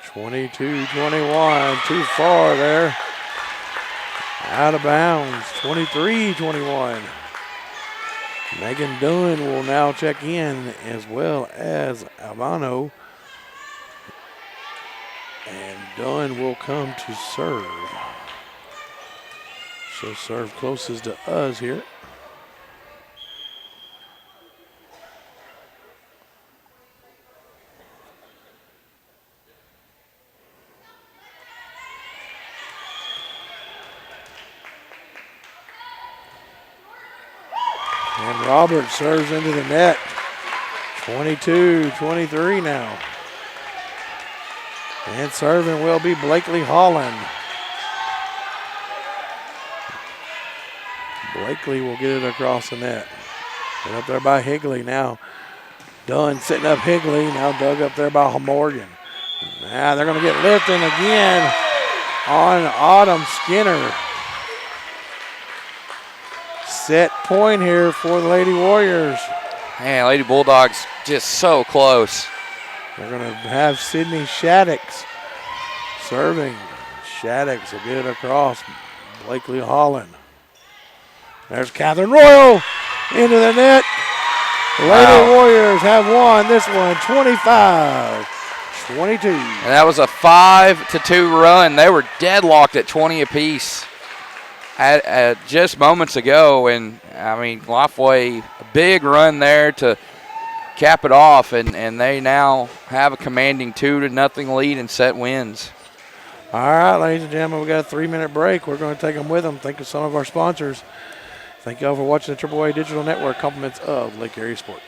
22-21, too far there. Out of bounds, 23-21. Megan Dunn will now check in, as well as Albano. And Dunn will come to serve. She'll serve closest to us here. And Roberts serves into the net. 22-23 now. And serving will be Blakely Holland. Blakely will get it across the net. Get up there by Higley now. Dunn sitting up Higley. Now dug up there by Morgan. Now they're going to get lifting again on Autumn Skinner. Set point here for the Lady Warriors. Man, Lady Bulldogs just so close. They're going to have Sydney Shaddix serving. Shaddix will get it across. Blakely Holland. There's Catherine Royal into the net. The Lady Warriors have won this one 25-22. And that was a 5-2 run. They were deadlocked at 20 apiece at just moments ago. And, I mean, Lifeway, a big run there to cap it off, and they now have a commanding 2-0 lead and set wins. All right, ladies and gentlemen, we got a 3-minute break. We're going to take them with them. Thank you to some of our sponsors. Thank you all for watching the AAA Digital Network. Compliments of Lake Area Sports.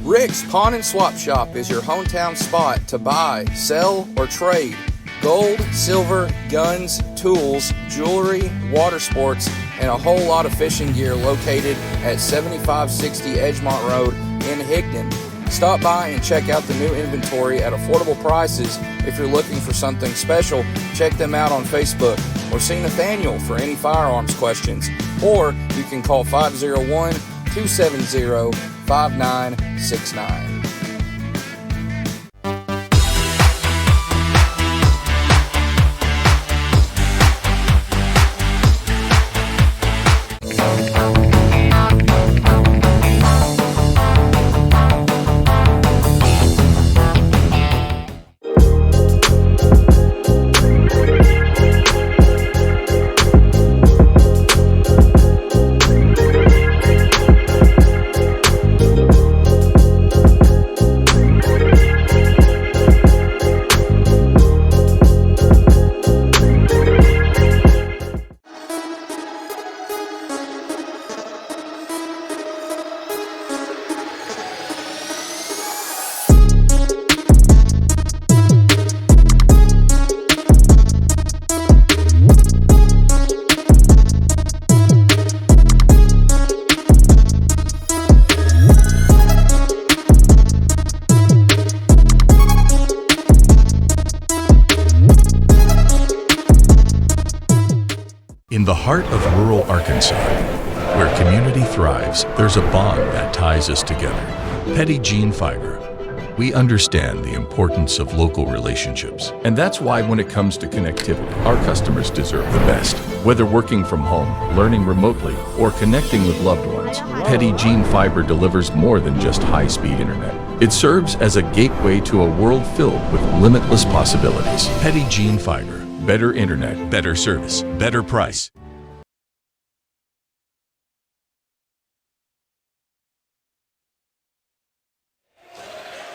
Rick's Pawn and Swap Shop is your hometown spot to buy, sell, or trade gold, silver, guns, tools, jewelry, water sports, and a whole lot of fishing gear located at 7560 Edgemont Road in Higdon. Stop by and check out the new inventory at affordable prices. If you're looking for something special, check them out on Facebook or see Nathaniel for any firearms questions. Or you can call 501-270-5969. In the heart of rural Arkansas, where community thrives, there's a bond that ties us together. Petit Jean Fiber. We understand the importance of local relationships. And that's why when it comes to connectivity, our customers deserve the best. Whether working from home, learning remotely, or connecting with loved ones, Petit Jean Fiber delivers more than just high-speed internet. It serves as a gateway to a world filled with limitless possibilities. Petit Jean Fiber. Better internet, better service, better price.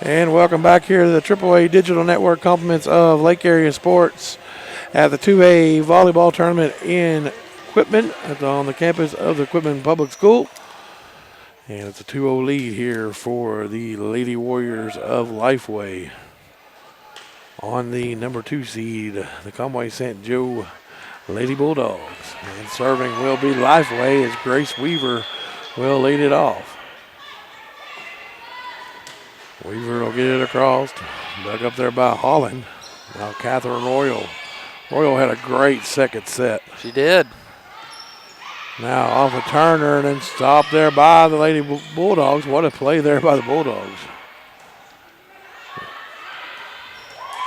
And welcome back here to the AAA Digital Network. Compliments of Lake Area Sports at the 2A volleyball tournament in Quitman on the campus of the Quitman Public School. And it's a 2-0 lead here for the Lady Warriors of Lifeway. On the number 2 seed, the Conway St. Joe Lady Bulldogs. And serving will be Lifeway as Grace Weaver will lead it off. Weaver will get it across. Dug up there by Holland. Now Catherine Royal. Royal had a great second set. She did. Now off a Turner and then stopped there by the Lady Bulldogs. What a play there by the Bulldogs.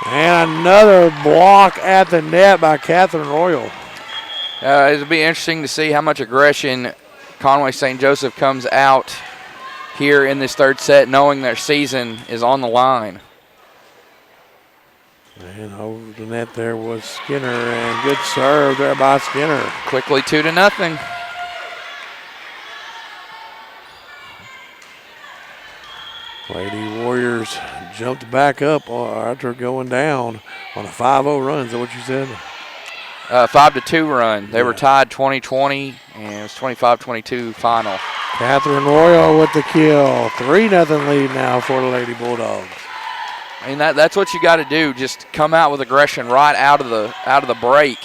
And another block at the net by Catherine Royal. It'll be interesting to see how much aggression Conway St. Joseph comes out here in this third set, knowing their season is on the line. And over the net there was Skinner, and good serve there by Skinner. Quickly 2-0. Lady Warriors jumped back up after going down on a 5-0 run. Is that what you said? 5-2 run. They were tied 20-20, and it was 25-22 final. Catherine Royal with the kill. 3-0 lead now for the Lady Bulldogs. I mean, that's what you got to do. Just come out with aggression right out of the break.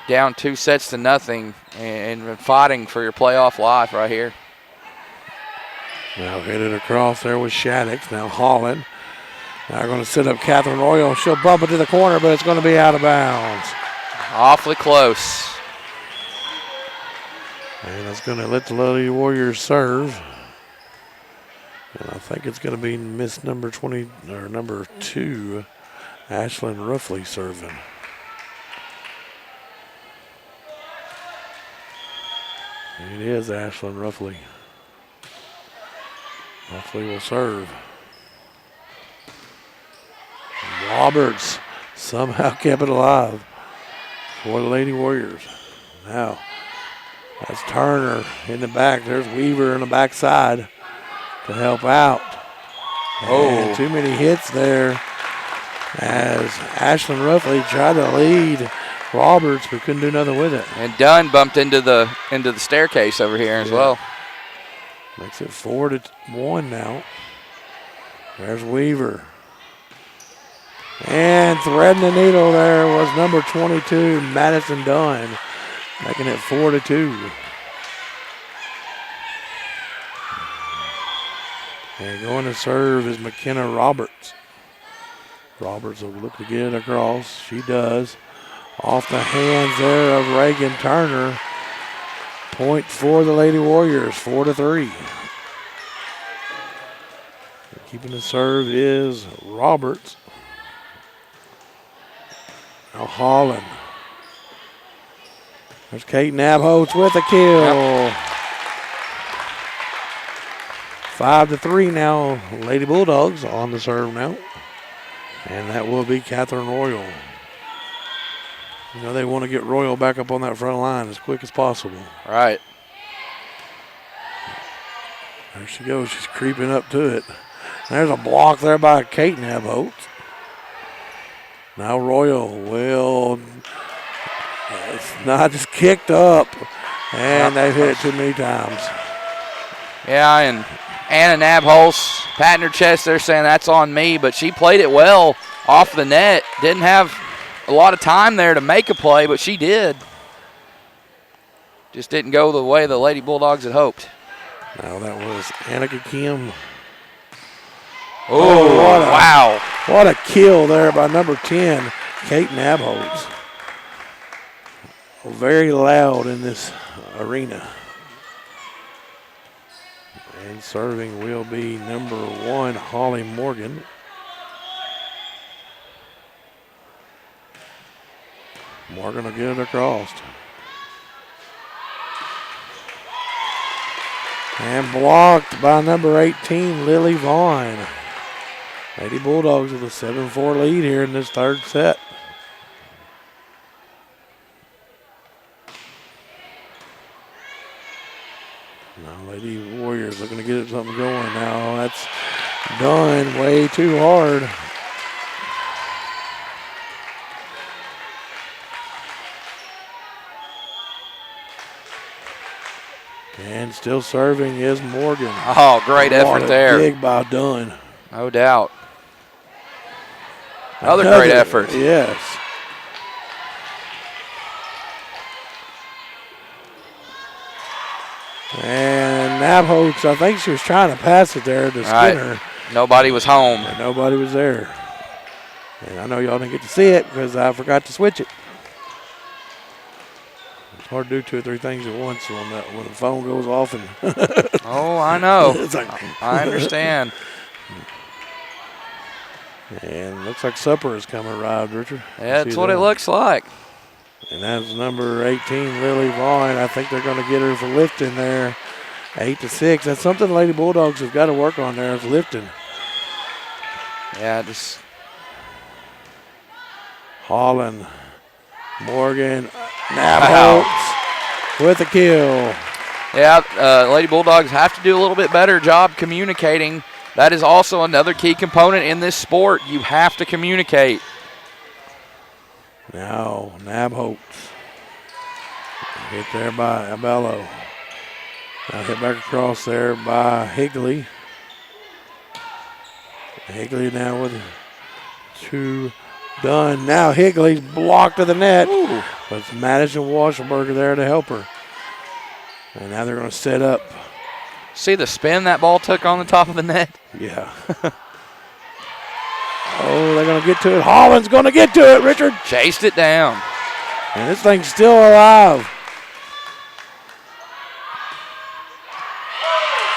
Down 2-0 and fighting for your playoff life right here. Now hit it across there with Shaddix. Now Holland. Now going to set up Catherine Royal. She'll bump it to the corner, but it's going to be out of bounds. Awfully close. And it's going to let the Lady Warriors serve. And I think it's going to be miss number 20 or number 2. Ashlyn Ruffley serving. It is Ashlyn Ruffley. Ruffley will serve. Roberts somehow kept it alive for the Lady Warriors. Now, that's Turner in the back. There's Weaver in the backside to help out. And too many hits there as Ashlyn Ruffley tried to lead Roberts but couldn't do nothing with it. And Dunn bumped into the staircase over here as well. Makes it 4-1 now. There's Weaver. And threading the needle there was number 22, Madison Dunn, making it 4-2. And going to serve is McKenna Roberts. Roberts will look to get it across. She does. Off the hands there of Reagan Turner. Point for the Lady Warriors, 4-3. Keeping the serve is Roberts. Now Holland. There's Kate Nabholz with a kill. 5-3 now. Lady Bulldogs on the serve now. And that will be Catherine Royal. You know, they want to get Royal back up on that front line as quick as possible. Right. There she goes. She's creeping up to it. There's a block there by Kate Nabholz. Now Royal will, it's not just kicked up, and they've hit it too many times. Yeah, and Anna Nabholz patting her chest there saying that's on me, but she played it well off the net. Didn't have a lot of time there to make a play, but she did. Just didn't go the way the Lady Bulldogs had hoped. Now that was Annika Kim. Oh, wow. What a kill there by number 10, Kate Nabholz. Very loud in this arena. And serving will be number 1, Holly Morgan. Morgan will get it across. And blocked by number 18, Lily Vaughn. Lady Bulldogs with a 7-4 lead here in this third set. Now Lady Warriors looking to get something going now. That's done way too hard. And still serving is Morgan. Oh, great effort there. Big by Dunn. No doubt. Another great effort. Yes. And Nabholz, I think she was trying to pass it there to Skinner. Right. Nobody was home. And nobody was there. And I know y'all didn't get to see it because I forgot to switch it. It's hard to do 2 or 3 things at once when the phone goes off. And oh, I know. It's like I understand. And looks like supper has arrived, Richard. Yeah, that's what it looks like. And that's number 18, Lily Vaughn. I think they're going to get her for lifting there. 8-6. That's something the Lady Bulldogs have got to work on there is lifting. Yeah, just Holland, Morgan, Nabholz with a kill. Yeah, Lady Bulldogs have to do a little bit better job communicating. That is also another key component in this sport. You have to communicate. Now, Nabholz. Hit there by Abello. Now hit back across there by Higley. Higley now with 2 done. Now Higley's blocked to the net. Ooh. But it's Madison Washenberger there to help her. And now they're going to set up. See the spin that ball took on the top of the net? Yeah. Oh, they're going to get to it. Holland's going to get to it, Richard. Chased it down. And this thing's still alive.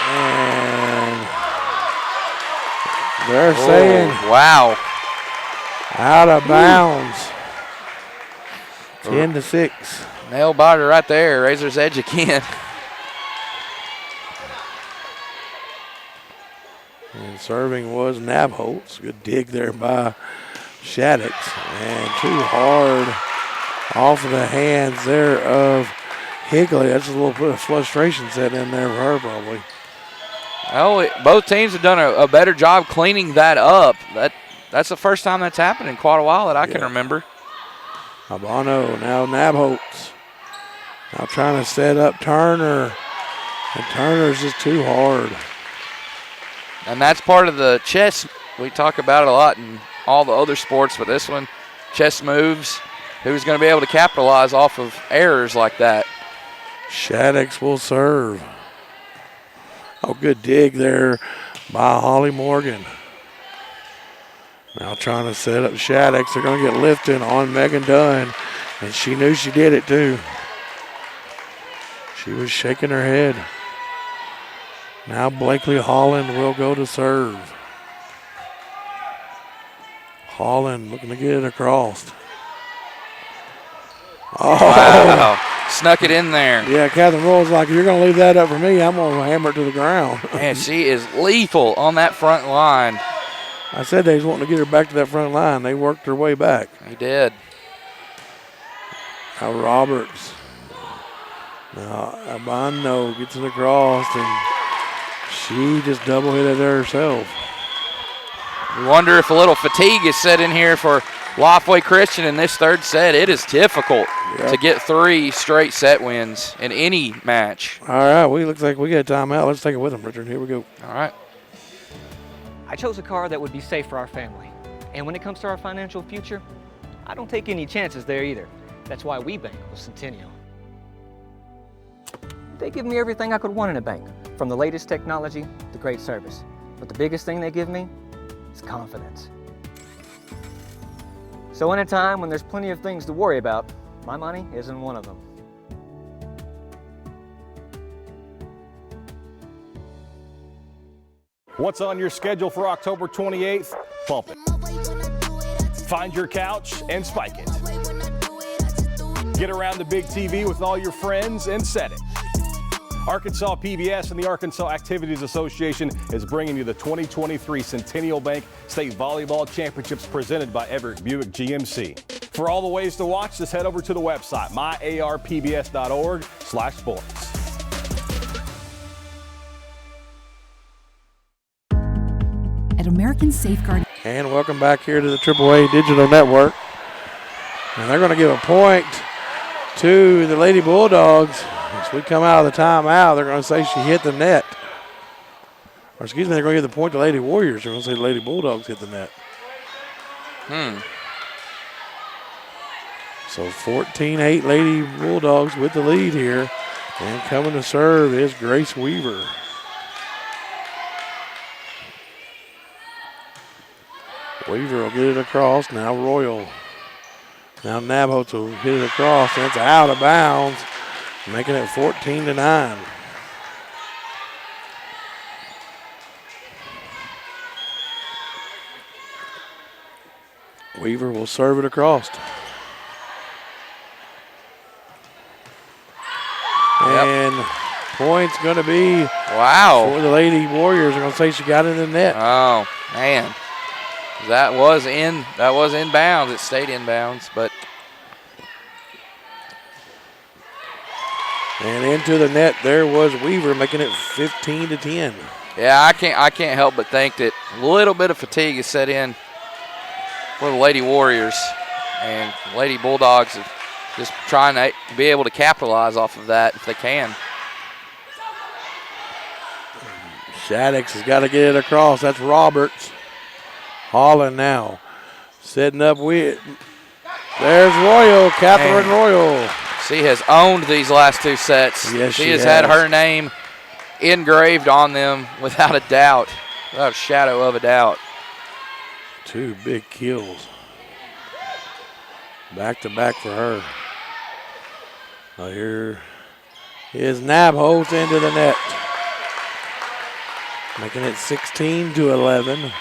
And they're saying. Wow. Out of bounds. 10-6. Nail biter right there. Razor's Edge again. And serving was Nabholz. Good dig there by Shaddix. And too hard off of the hands there of Higley. That's a little bit of frustration set in there for her probably. Well, both teams have done a better job cleaning that up. That's the first time that's happened in quite a while that I can remember. Habano, now Nabholz. Now trying to set up Turner. And Turner's just too hard. And that's part of the chess. We talk about it a lot in all the other sports, but this one, chess moves. Who's going to be able to capitalize off of errors like that? Shaddix will serve. Oh, good dig there by Holly Morgan. Now trying to set up Shaddix. They're going to get lifted on Megan Dunn, and she knew she did it too. She was shaking her head. Now Blakely Holland will go to serve. Holland looking to get it across. Oh. Wow. Snuck it in there. Yeah, Catherine Royal's like, if you're going to leave that up for me, I'm going to hammer it to the ground. Man, she is lethal on that front line. I said they was wanting to get her back to that front line. They worked her way back. They did. Now Roberts. Now Abano gets it across, and she just double hit it there herself. You wonder if a little fatigue is set in here for Lafayette Christian in this third set. It is difficult to get 3 straight set wins in any match. All right, looks like we got a timeout. Let's take it with them, Richard. Here we go. All right. I chose a car that would be safe for our family. And when it comes to our financial future, I don't take any chances there either. That's why we bank with Centennial. They give me everything I could want in a bank, from the latest technology to great service. But the biggest thing they give me is confidence. So in a time when there's plenty of things to worry about, my money isn't one of them. What's on your schedule for October 28th? Pump it. Find your couch and spike it. Get around the big TV with all your friends and set it. Arkansas PBS and the Arkansas Activities Association is bringing you the 2023 Centennial Bank State Volleyball Championships presented by Everett Buick GMC. For all the ways to watch, just head over to the website, myarpbs.org/sports. At American Safeguard. And welcome back here to the AAA Digital Network. And they're going to give a point to the Lady Bulldogs. As we come out of the timeout, they're going to say she hit the net. Or excuse me, they're going to give the point to Lady Warriors. They're going to say the Lady Bulldogs hit the net. So 14-8 Lady Bulldogs with the lead here. And coming to serve is Grace Weaver. Weaver will get it across. Now Royal. Now Nabholz will hit it across. And it's out of bounds, making it 14-9. Weaver will serve it across. And points going to be for the Lady Warriors. They're going to say she got it in the net. Oh, man. That was inbounds. It stayed inbounds, but. And into the net there was Weaver, making it 15-10. Yeah, I can't help but think that a little bit of fatigue is set in for the Lady Warriors, and Lady Bulldogs are just trying to be able to capitalize off of that if they can. Shaddix has got to get it across. That's Roberts. Holland now setting up with. There's Royal, Catherine Royal. She has owned these last 2 sets. Yes, she has had her name engraved on them without a doubt, without a shadow of a doubt. 2 big kills. Back to back for her. Now here is Nabholz into the net. Making it 16-11.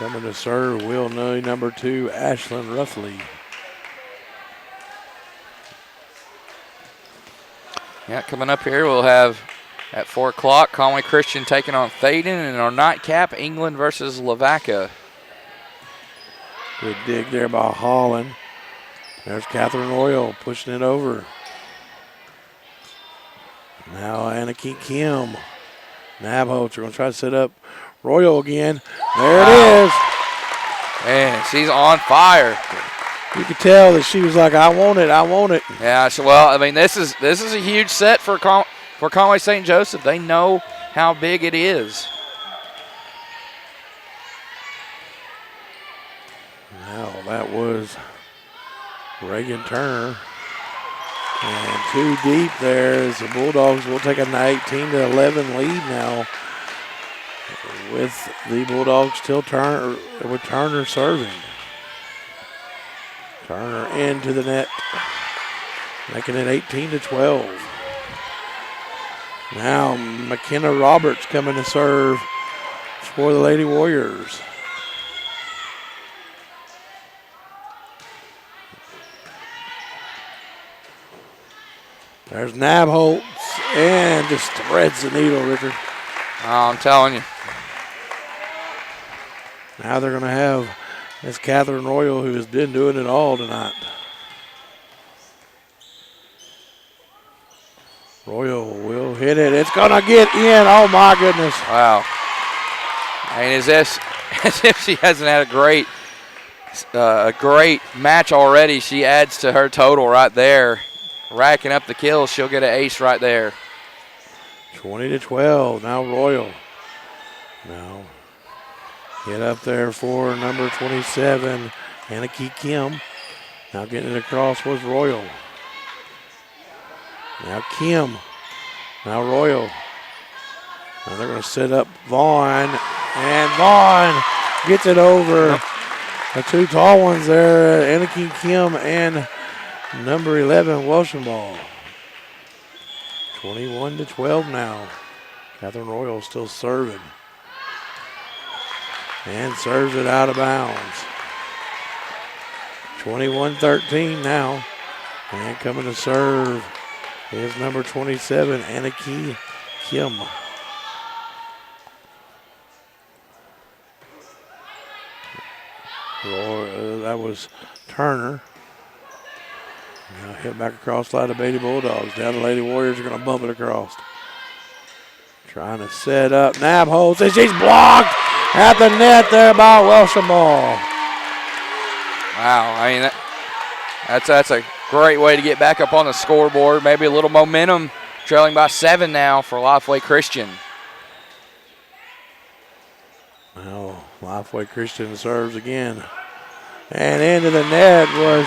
Coming to serve, will know number 2, Ashlyn Ruffley. Yeah, coming up here, we'll have at 4 o'clock, Conway Christian taking on Thaden, and our nightcap, England versus Lavaca. Good dig there by Holland. There's Catherine Royal pushing it over. Now Anarchy Kim. Nabholz are going to try to set up Royal again. There it is. Man, she's on fire. You could tell that she was like, I want it, I want it. Yeah, so, well, I mean, this is a huge set for Conway St. Joseph. They know how big it is. Now that was Reagan Turner. And 2 deep there as the Bulldogs will take an 18-11 lead now. With the Bulldogs still with Turner serving. Turner into the net, making it 18-12. Now McKenna Roberts coming to serve for the Lady Warriors. There's Nabholz and just threads the needle, Richard. Oh, I'm telling you. Now they're going to have this Catherine Royal, who has been doing it all tonight. Royal will hit it. It's going to get in. Oh, my goodness. Wow. I mean, as if she hasn't had a great match already, she adds to her total right there. Racking up the kills, she'll get an ace right there. 20-12, now Royal. Now get up there for number 27, Anarchy Kim. Now getting it across was Royal. Now Kim, now Royal. Now they're going to set up Vaughn, and Vaughn gets it over. The 2 tall ones there, Anarchy Kim and number 11, Welshamball. 21-12 now. Catherine Royal still serving. And serves it out of bounds. 21-13 now. And coming to serve is number 27, Anarchy Kim. That was Turner. Now hit back across the line of Beatty Bulldogs. Down the Lady Warriors are going to bump it across. Trying to set up Nabholz, and she's blocked at the net there by Welshamball. Wow, I mean, that's a great way to get back up on the scoreboard. Maybe a little momentum, trailing by 7 now for Lifeway Christian. Now Lifeway Christian serves again. And into the net was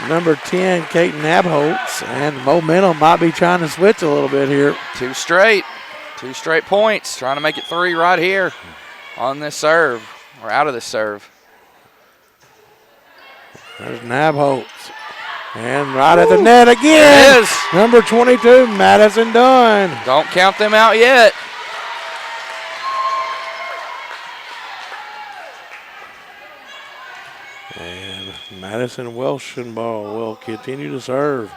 number 10, Kate Nabholz, and momentum might be trying to switch a little bit here. 2 straight points, trying to make it 3 right here on this serve, or out of this serve. There's Nabholz, and right at the net again. It is. Number 22, Madison Dunn. Don't count them out yet. And Madison Welshamball will continue to serve.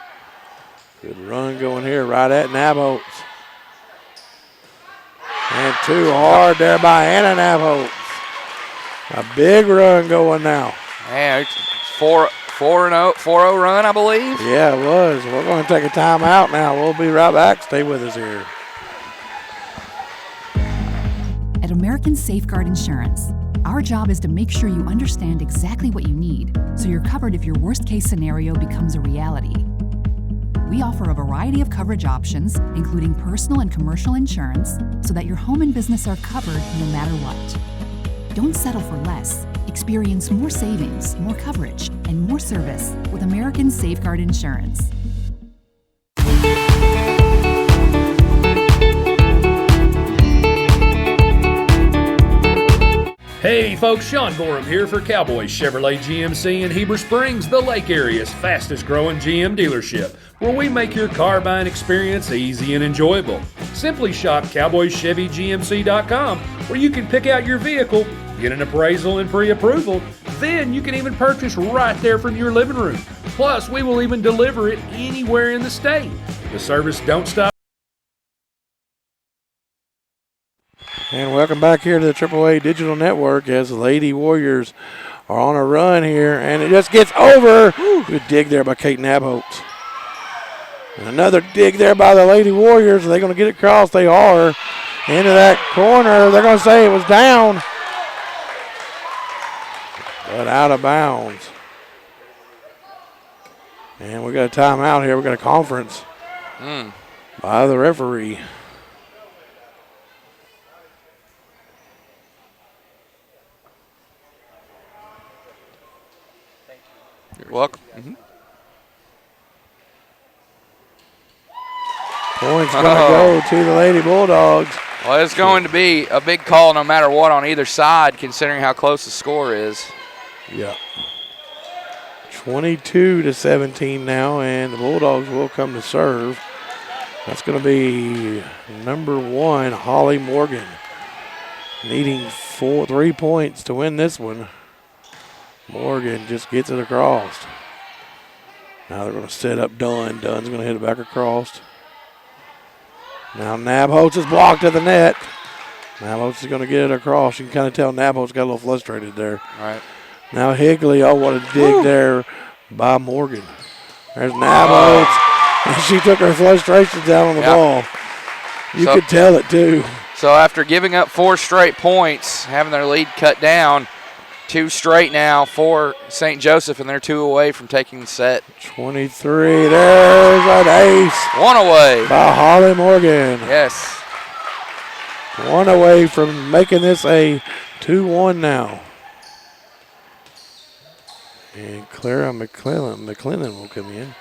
Good run going here right at Nabholz. And 2 hard there by Anna Nabholz. A big run going now. Man, it's 4-0 run, I believe. Yeah, it was. We're going to take a timeout now. We'll be right back. Stay with us here. At American Safeguard Insurance, our job is to make sure you understand exactly what you need so you're covered if your worst-case scenario becomes a reality. We offer a variety of coverage options, including personal and commercial insurance, so that your home and business are covered no matter what. Don't settle for less. Experience more savings, more coverage, and more service with American Safeguard Insurance. Hey folks, Sean Gorham here for Cowboys Chevrolet GMC in Heber Springs, the Lake Area's fastest growing GM dealership, where we make your car buying experience easy and enjoyable. Simply shop CowboysChevyGMC.com, where you can pick out your vehicle, Get an appraisal and pre-approval. Then you can even purchase right there from your living room. Plus, we will even deliver it anywhere in the state. The service don't stop. And welcome back here to the AAA Digital Network as the Lady Warriors are on a run here, and it just gets over. Good dig there by Kate Nabholz. And another dig there by the Lady Warriors. Are they going to get it across? They are. Into that corner. They're going to say it was down, but out of bounds. And we got a timeout here. We got a conference by the referee. You're welcome. Points going to go to the Lady Bulldogs. Well, it's going to be a big call no matter what on either side, considering how close the score is. Yeah. 22-17 now, and the Bulldogs will come to serve. That's going to be number 1, Holly Morgan, needing 3 points to win this one. Morgan just gets it across. Now they're going to set up Dunn. Dunn's going to hit it back across. Now Nabholz is blocked at the net. Nabholz is going to get it across. You can kind of tell Nabholz got a little frustrated there. All right. Now Higley, what a dig there by Morgan. There's Nabholz. And she took her frustrations down on the ball. You could tell it too. So after giving up 4 straight points, having their lead cut down, 2 straight now for St. Joseph, and they're 2 away from taking the set. 23, there's an ace. 1 away. By Holly Morgan. Yes. 1 away from making this a 2-1 now. And Clara McClellan will come in.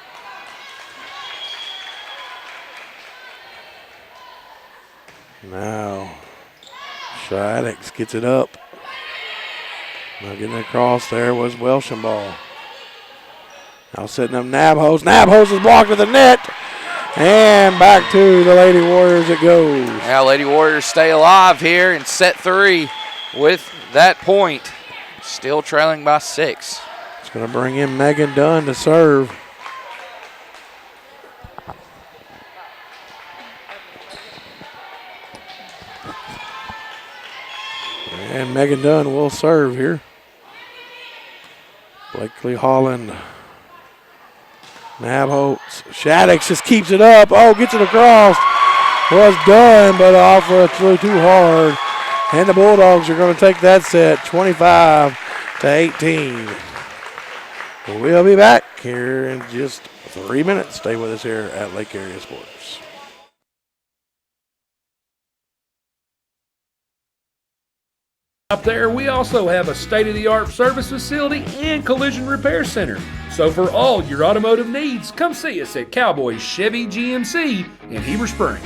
Now, Shaddix gets it up. Now getting across there was Welshamball. Now setting up Nabholz. Nabholz is blocked at the net. And back to the Lady Warriors it goes. Now Lady Warriors stay alive here in set 3 with that point. Still trailing by 6. It's going to bring in Megan Dunn to serve. And Megan Dunn will serve here. Blakely Holland. Nabholz. Shaddix just keeps it up. Gets it across. Was done, but off too hard. And the Bulldogs are going to take that set 25-18. We'll be back here in just 3 minutes. Stay with us here at Lake Area Sports. Up there, we also have a state-of-the-art service facility and collision repair center. So for all your automotive needs, come see us at Cowboys Chevy GMC in Heber Springs.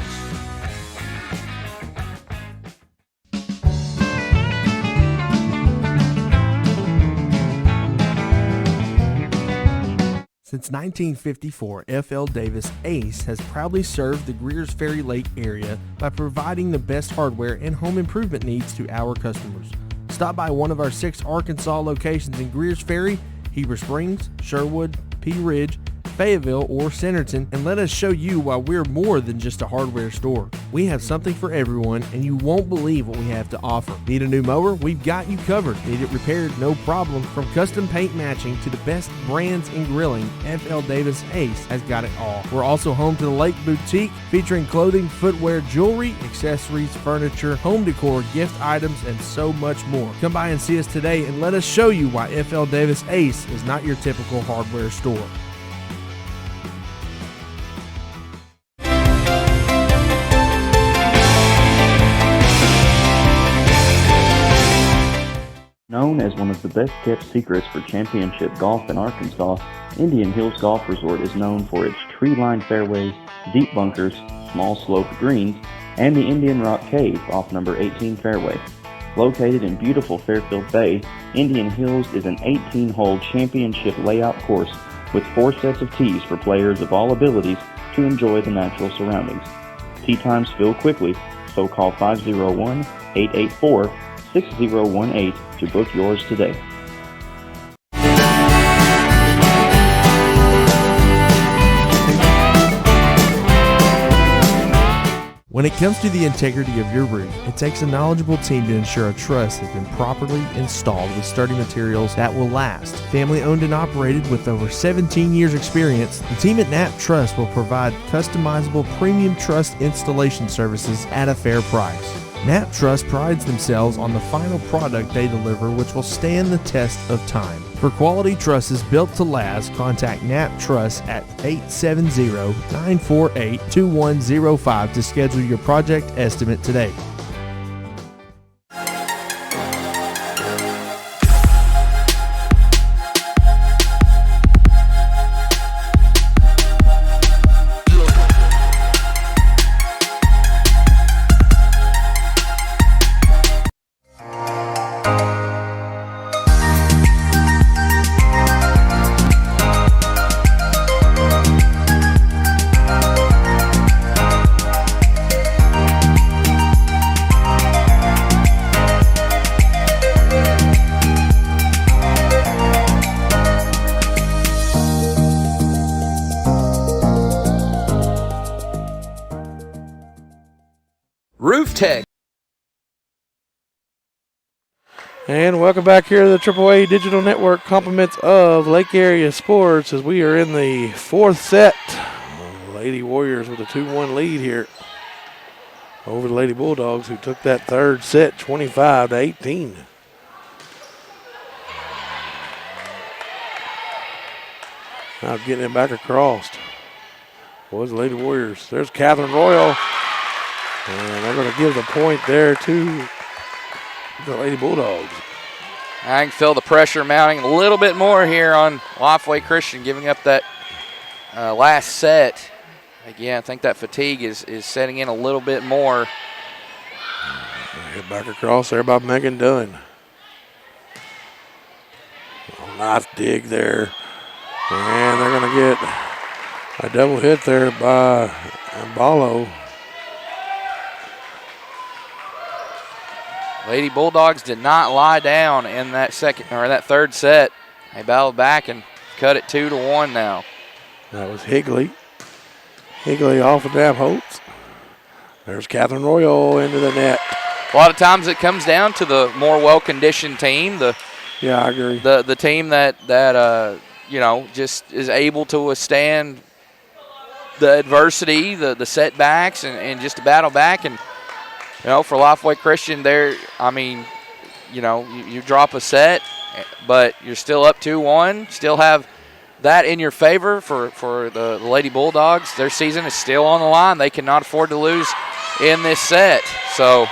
Since 1954, F.L. Davis Ace has proudly served the Greers Ferry Lake area by providing the best hardware and home improvement needs to our customers. Stop by one of our 6 Arkansas locations in Greers Ferry, Heber Springs, Sherwood, Pea Ridge, Fayetteville, or Centerton, and let us show you why we're more than just a hardware store. We have something for everyone, and you won't believe what we have to offer. Need a new mower? We've got you covered. Need it repaired? No problem. From custom paint matching to the best brands in grilling, F.L. Davis Ace has got it all. We're also home to the Lake Boutique, featuring clothing, footwear, jewelry, accessories, furniture, home decor, gift items, and so much more. Come by and see us today, and let us show you why F.L. Davis Ace is not your typical hardware store. Known as one of the best-kept secrets for championship golf in Arkansas, Indian Hills Golf Resort is known for its tree-lined fairways, deep bunkers, small sloped greens, and the Indian Rock Cave off number 18 fairway. Located in beautiful Fairfield Bay, Indian Hills is an 18-hole championship layout course with 4 sets of tees for players of all abilities to enjoy the natural surroundings. Tee times fill quickly, so call 501-884-6600 888-601-6018 to book yours today. When it comes to the integrity of your roof, it takes a knowledgeable team to ensure a truss has been properly installed with sturdy materials that will last. Family owned and operated with over 17 years experience, the team at Knapp Truss will provide customizable premium truss installation services at a fair price. Knapp Truss prides themselves on the final product they deliver, which will stand the test of time. For quality trusses built to last, contact Knapp Truss at 870-948-2105 to schedule your project estimate today. Roof Tech. And welcome back here to the AAA Digital Network compliments of Lake Area Sports as we are in the fourth set. Lady Warriors with a 2-1 lead here over the Lady Bulldogs, who took that third set 25-18. Now getting it back across was the Lady Warriors. There's Catherine Royal. And they're going to give the point there to the Lady Bulldogs. I can feel the pressure mounting a little bit more here on Lifeway Christian, giving up that last set. Again, I think that fatigue is setting in a little bit more. Get back across there by Megan Dunn. Nice dig there. And they're going to get a double hit there by Ambalo. Lady Bulldogs did not lie down in that that third set. They battled back and cut it 2-1 now. That was Higley. Higley off of Dabholtz. There's Catherine Royal into the net. A lot of times it comes down to the more well-conditioned team. Yeah, I agree. The team that just is able to withstand the adversity, the setbacks, and just to battle back. And for Lifeway Christian, you drop a set, but you're still up 2-1. Still have that in your favor for the Lady Bulldogs. Their season is still on the line. They cannot afford to lose in this set. So,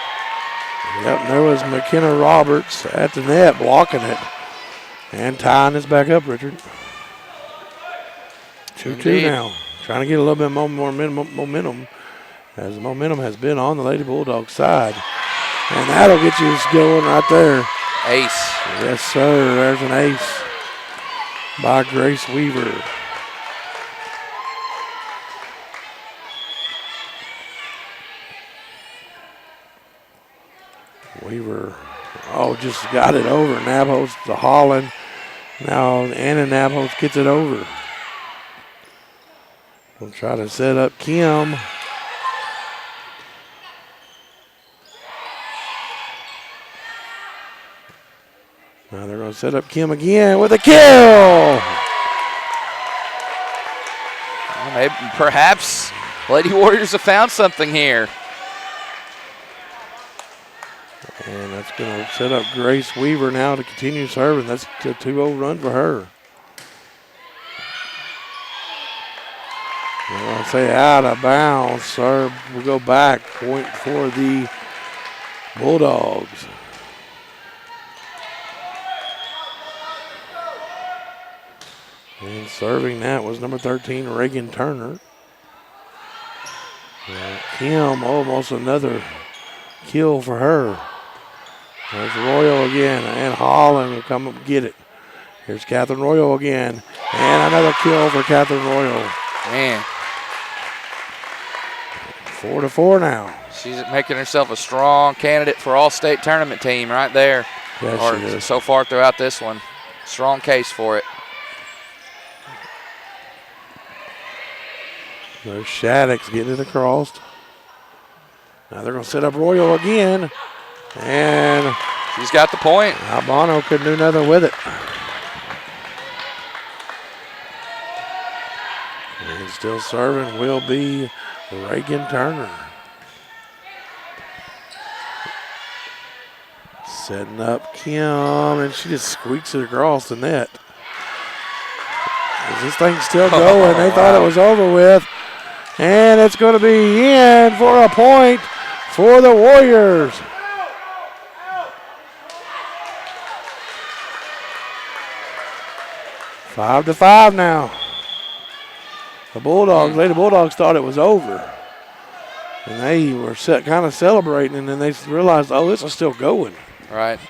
yep, there was McKenna Roberts at the net blocking it and tying this back up, Richard. 2-2 now. Trying to get a little bit more momentum, as the momentum has been on the Lady Bulldog side. And that'll get you going right there. Ace. Yes, sir. There's an ace by Grace Weaver. Weaver, just got it over. Nabholz to Holland. Now Anna Nabholz gets it over. We'll try to set up Kim. Now they're going to set up Kim again with a kill. Maybe, perhaps Lady Warriors have found something here. And that's going to set up Grace Weaver now to continue serving. That's a 2-0 run for her. I'm going to say out of bounds. Serve will go back. Point for the Bulldogs. And serving that was number 13, Reagan Turner. Kim, almost another kill for her. There's Royal again, and Holland will come up and get it. Here's Catherine Royal again, and another kill for Catherine Royal. Man. 4-4 now. She's making herself a strong candidate for all-state tournament team right there. Yeah, she is. So far throughout this one. Strong case for it. There's Shaddix getting it across. Now they're going to set up Royal again. And she's got the point. Albano couldn't do nothing with it. And still serving will be Reagan Turner. Setting up Kim, and she just squeaks it across the net. Is this thing still going? They thought it was over with. And it's going to be in for a point for the Warriors. Five to 5 now. The Bulldogs, Lady Bulldogs thought it was over. And they were kind of celebrating, and then they realized, oh, this is still going. Right.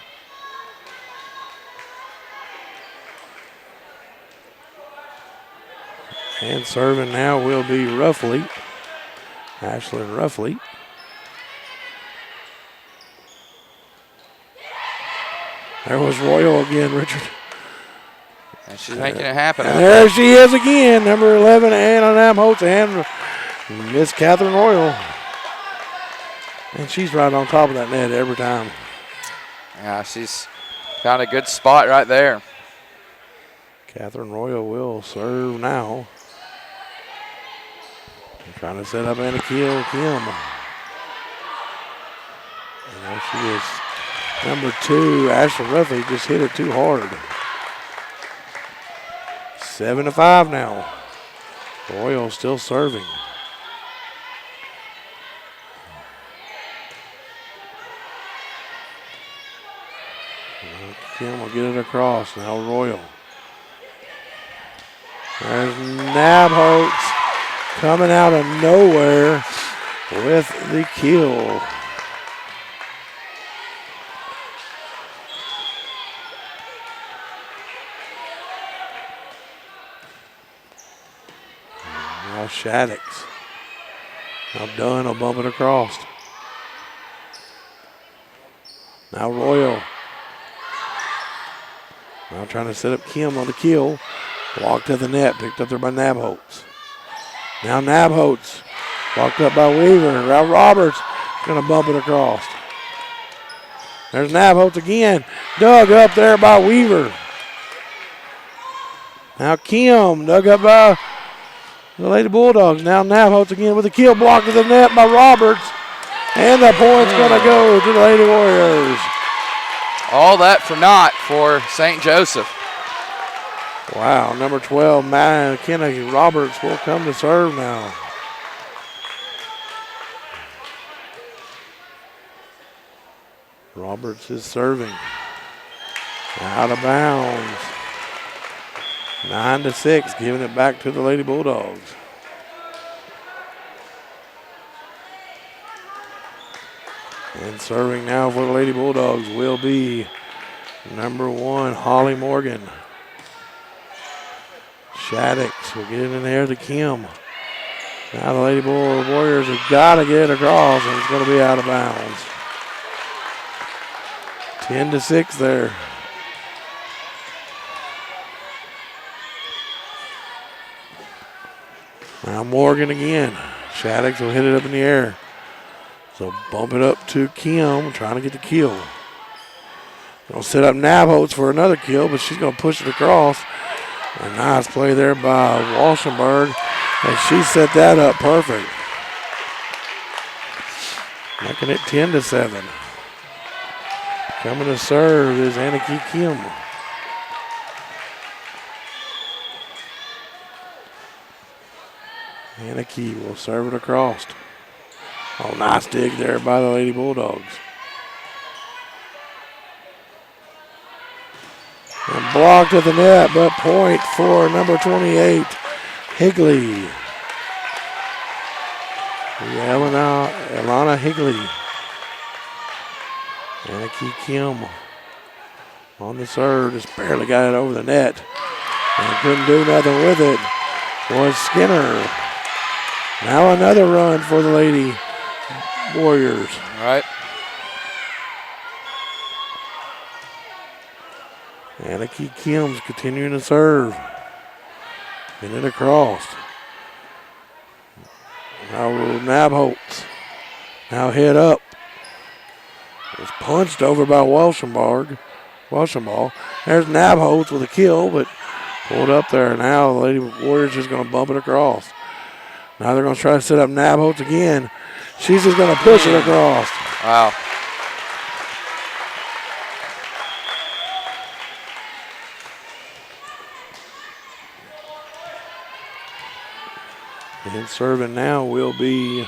And serving now will be Ruffley. Ashlyn Ruffley. There was Royal again, Richard. And she's making it happen. And there she is again, number 11, Anna Namholtz and Miss Catherine Royal. And she's right on top of that net every time. Yeah, she's found a good spot right there. Catherine Royal will serve now. They're trying to set up and a kill Kim. And there she is. Number 2, Ashley Ruffley just hit it too hard. 7 to 5 now. Royal still serving. Kim will get it across. Now Royal. There's Nabholtz coming out of nowhere with the kill. Now Shaddix. Now Dunn will bump it across. Now Royal. Now trying to set up Kim on the kill. Walked to the net, picked up there by Nabholtz. Now Nabholtz. Walked up by Weaver. Now Roberts going to bump it across. There's Nabholtz again. Dug up there by Weaver. Now Kim dug up by the Lady Bulldogs. Now Nabholtz again with a kill, blocked to the net by Roberts. And the point's going to go to the Lady Warriors. All that for naught for St. Joseph. Wow, number 12, Kennedy Roberts will come to serve now. Roberts is serving. Out of bounds. 9 to 6, giving it back to the Lady Bulldogs. And serving now for the Lady Bulldogs will be number 1, Holly Morgan. Shaddix will get it in there to Kim. Now the Lady Warriors have got to get it across, and it's going to be out of bounds. 10 to 6 there. Now Morgan again. Shaddix will hit it up in the air. So bump it up to Kim, trying to get the kill. Gonna set up Nabholtz for another kill, but she's gonna push it across. A nice play there by Walshenberg, and she set that up perfect. Making it 10 to 7. Coming to serve is Aniki Kim. Aniki will serve it across. Oh, nice dig there by the Lady Bulldogs. And blocked at the net, but point for number 28, Higley. Elana Higley. Aniki Kim on the serve, just barely got it over the net. And couldn't do nothing with it. Was Skinner. Now another run for the Lady Warriors. All right. Anarchy Kim's continuing to serve. And it across. Now Nabholz. Now head up. It's punched over by Welshamball. There's Nabholz with a kill, but pulled up there. Now the Lady Warriors is going to bump it across. Now they're going to try to set up Nabholz again. She's just going to push it across. Wow. And serving now will be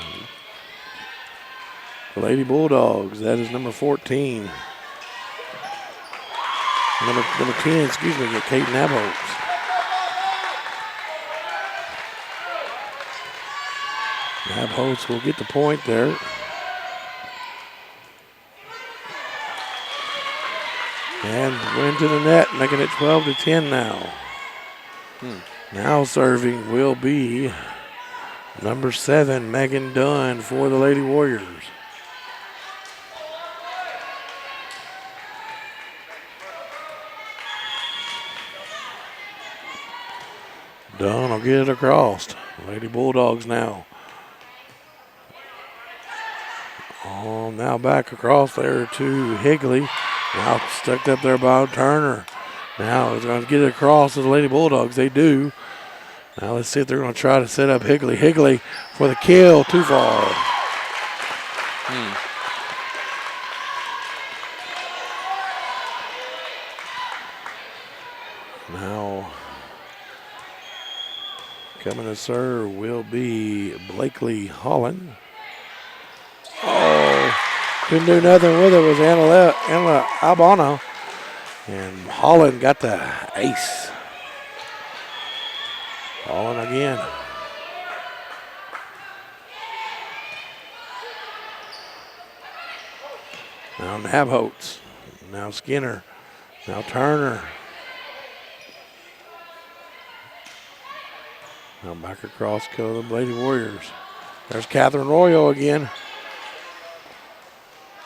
the Lady Bulldogs. That is number 14. Number 10, excuse me, get Kate Nabholz. Nabholz will get the point there. And went to the net, making it 12-10 now. Now serving will be number 7, Megan Dunn for the Lady Warriors. Dunn will get it across. Lady Bulldogs now. Oh, now back across there to Higley. Now stuck up there by Turner. Now it's going to get it across to the Lady Bulldogs. They do. Now let's see if they're going to try to set up Higley. Higley for the kill, too far. Now coming to serve will be Blakely Holland. Oh, couldn't do nothing with it. Was Anna Albano. And Holland got the ace. Holland again. Now Nabholz. Now Skinner. Now Turner. Now back across go the Lady Warriors. There's Catherine Royal again.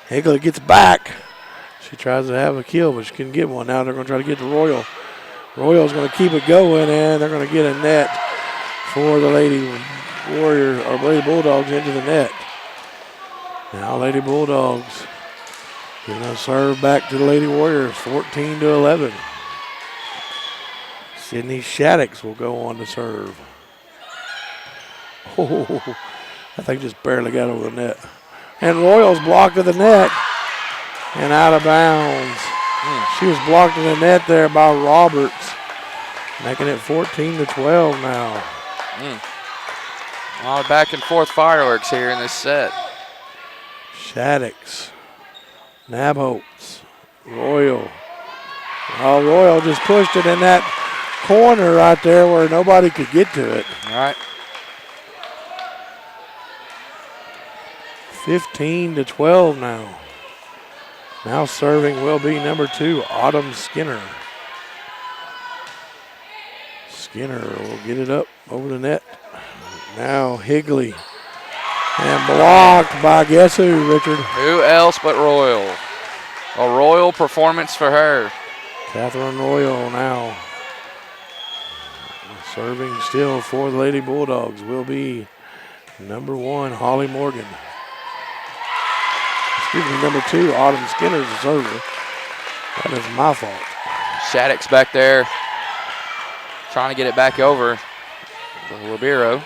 Higley gets back. She tries to have a kill, but she couldn't get one. Now they're going to try to get to Royal. Royal's going to keep it going, and they're going to get a net for the Lady Warriors, or Lady Bulldogs into the net. Now Lady Bulldogs going to serve back to the Lady Warriors, 14-11. Sydney Shaddix will go on to serve. Oh, I think just barely got over the net. And Royals blocked to the net and out of bounds. She was blocked in the net there by Roberts, making it 14-12 now. A lot of back and forth fireworks here in this set. Shaddix, Nabholz, Royal. Oh, Royal just pushed it in that corner right there where nobody could get to it. All right. 15-12 now. Now serving will be number 2, Autumn Skinner. Skinner will get it up over the net. Now Higley. And blocked by guess who, Richard? Who else but Royal? A Royal performance for her. Catherine Royal now. Serving still for the Lady Bulldogs will be number 1, Holly Morgan. Excuse me, number 2, Autumn Skinner's the server. That is my fault. Shaddix back there trying to get it back over to Ribeiro.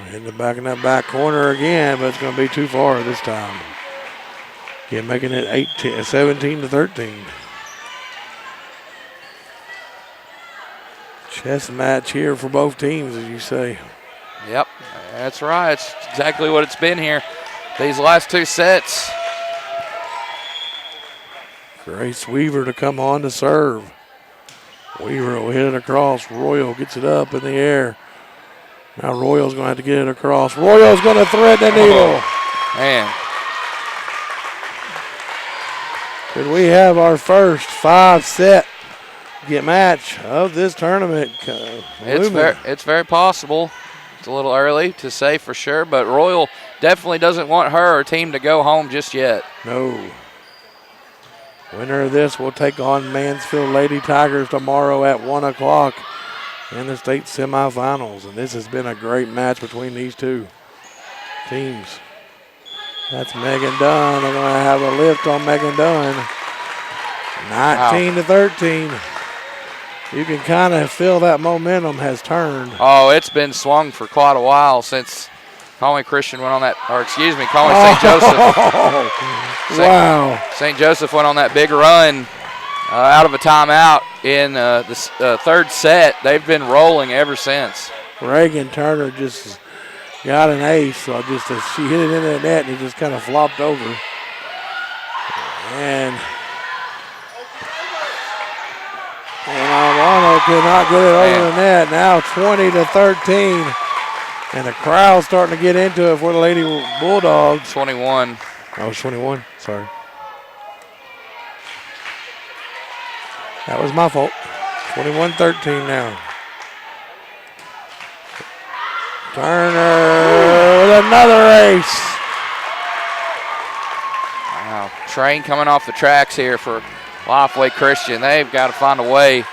Hitting the back in that back corner again, but it's going to be too far this time. Again, making it 17-13. Chess match here for both teams, as you say. Yep, that's right. It's exactly what it's been here. These last 2 sets. Grace Weaver to come on to serve. Weaver will hit it across. Royal gets it up in the air. Now Royal's going to have to get it across. Royal's going to thread the needle. Man. Could we have our first 5-set match of this tournament? It's very possible. It's a little early to say for sure, but Royal definitely doesn't want her team to go home just yet. No. Winner of this will take on Mansfield Lady Tigers tomorrow at 1 o'clock in the state semifinals. And this has been a great match between these two teams. That's Megan Dunn. They're going to have a lift on Megan Dunn. 19 to 13. You can kind of feel that momentum has turned. Oh, it's been swung for quite a while since Conway Christian went on that, or excuse me, Conway St. Joseph. Wow. St. Joseph went on that big run out of a timeout in the third set. They've been rolling ever since. Reagan Turner just got an ace, so she hit it into the net and it just kind of flopped over. And Alano could not get it over the net. Now 20 to 13. And the crowd's starting to get into it for the Lady Bulldogs. 21. Oh, it's 21. Sorry. That was my fault. 21-13 now. Turner with another ace. Wow. Train coming off the tracks here for Lifeway Christian. They've got to find a way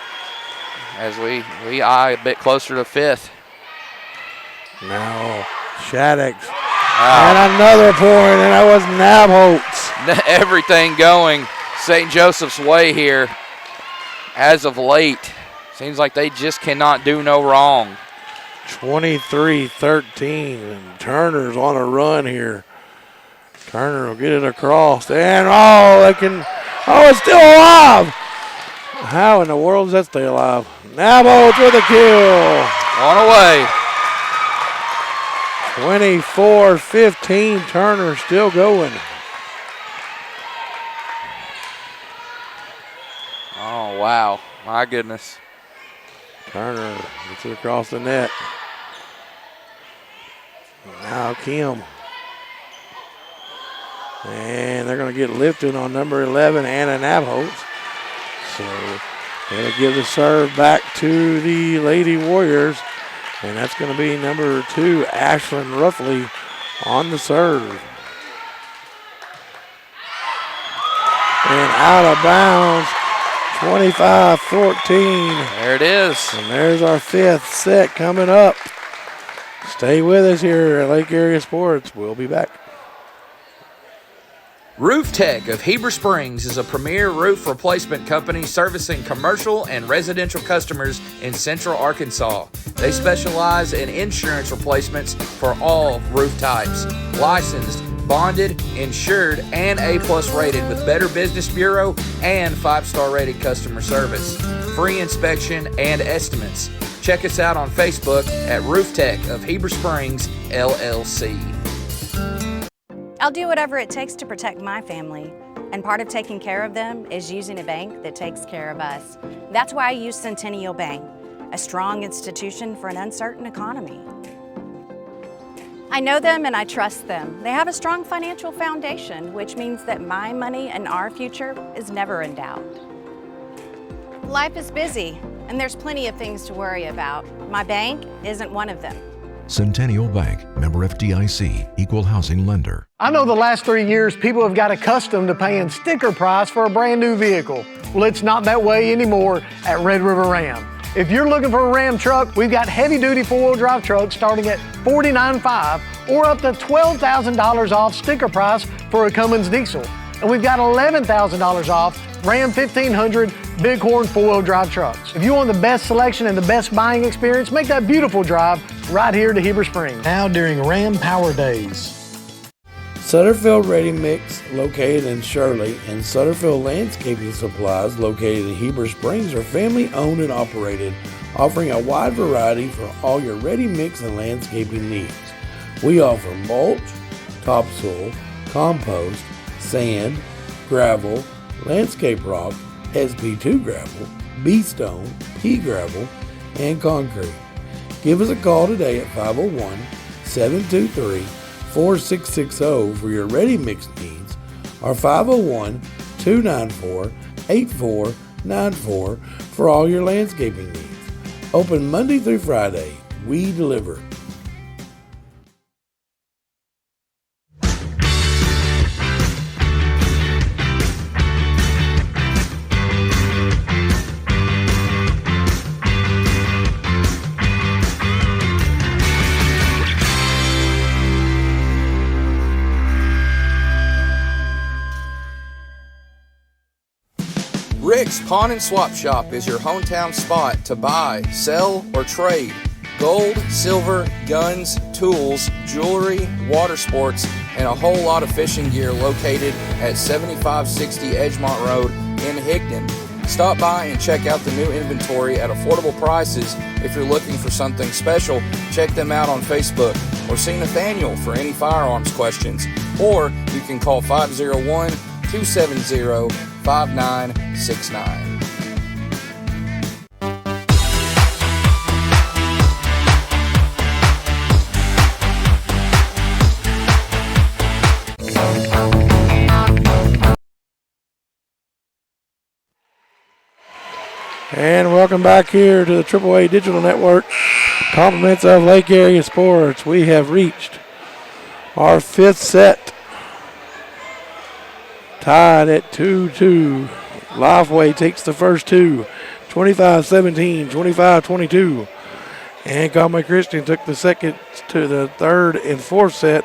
as we eye a bit closer to fifth. Now Shaddix. And another point, and that was Nabholtz. Everything going St. Joseph's way here as of late. Seems like they just cannot do no wrong. 23-13, and Turner's on a run here. Turner will get it across, and it's still alive. How in the world does that stay alive? Nabholtz with a kill. On away. 24-15, Turner still going. Oh, wow. My goodness. Turner gets it across the net. Now Kim. And they're going to get lifted on number 11, Anna Nabholtz. So they'll give the serve back to the Lady Warriors. And that's going to be number 2, Ashlyn Ruffley, on the serve. And out of bounds, 25-14. There it is. And there's our 5th set coming up. Stay with us here at Lake Area Sports. We'll be back. Roof Tech of Heber Springs is a premier roof replacement company servicing commercial and residential customers in central Arkansas. They specialize in insurance replacements for all roof types. Licensed, bonded, insured, and A+ rated with Better Business Bureau and 5-star rated customer service. Free inspection and estimates. Check us out on Facebook at Roof Tech of Heber Springs, LLC. I'll do whatever it takes to protect my family, and part of taking care of them is using a bank that takes care of us. That's why I use Centennial Bank, a strong institution for an uncertain economy. I know them and I trust them. They have a strong financial foundation, which means that my money and our future is never in doubt. Life is busy, and there's plenty of things to worry about. My bank isn't one of them. Centennial Bank, member FDIC, equal housing lender. I know the last 3 years people have got accustomed to paying sticker price for a brand new vehicle. Well, it's not that way anymore at Red River Ram. If you're looking for a Ram truck, we've got heavy-duty four-wheel drive trucks starting at $49,500 or up to $12,000 off sticker price for a Cummins diesel. And we've got $11,000 off Ram 1500 Bighorn four-wheel drive trucks. If you want the best selection and the best buying experience, make that beautiful drive right here to Heber Springs. Now during Ram Power Days. Sutterfield Ready Mix, located in Shirley, and Sutterfield Landscaping Supplies, located in Heber Springs, are family owned and operated, offering a wide variety for all your ready mix and landscaping needs. We offer mulch, topsoil, compost, sand, gravel, landscape rock, SP2 gravel, B-stone, pea gravel, and concrete. Give us a call today at 501-723-4660 for your ready mix needs, or 501-294-8494 for all your landscaping needs. Open Monday through Friday. We deliver. Pawn and Swap Shop is your hometown spot to buy, sell, or trade gold, silver, guns, tools, jewelry, water sports, and a whole lot of fishing gear located at 7560 Edgemont Road in Higdon. Stop by and check out the new inventory at affordable prices. If you're looking for something special, check them out on Facebook or see Nathaniel for any firearms questions. Or you can call 501-270-5969. And welcome back here to the AAA Digital Network. Compliments of Lake Area Sports. We have reached our fifth set. Tied at 2-2. Lifeway takes the first two. 25-17, 25-22. And Conway Christian took the second to the third and fourth set.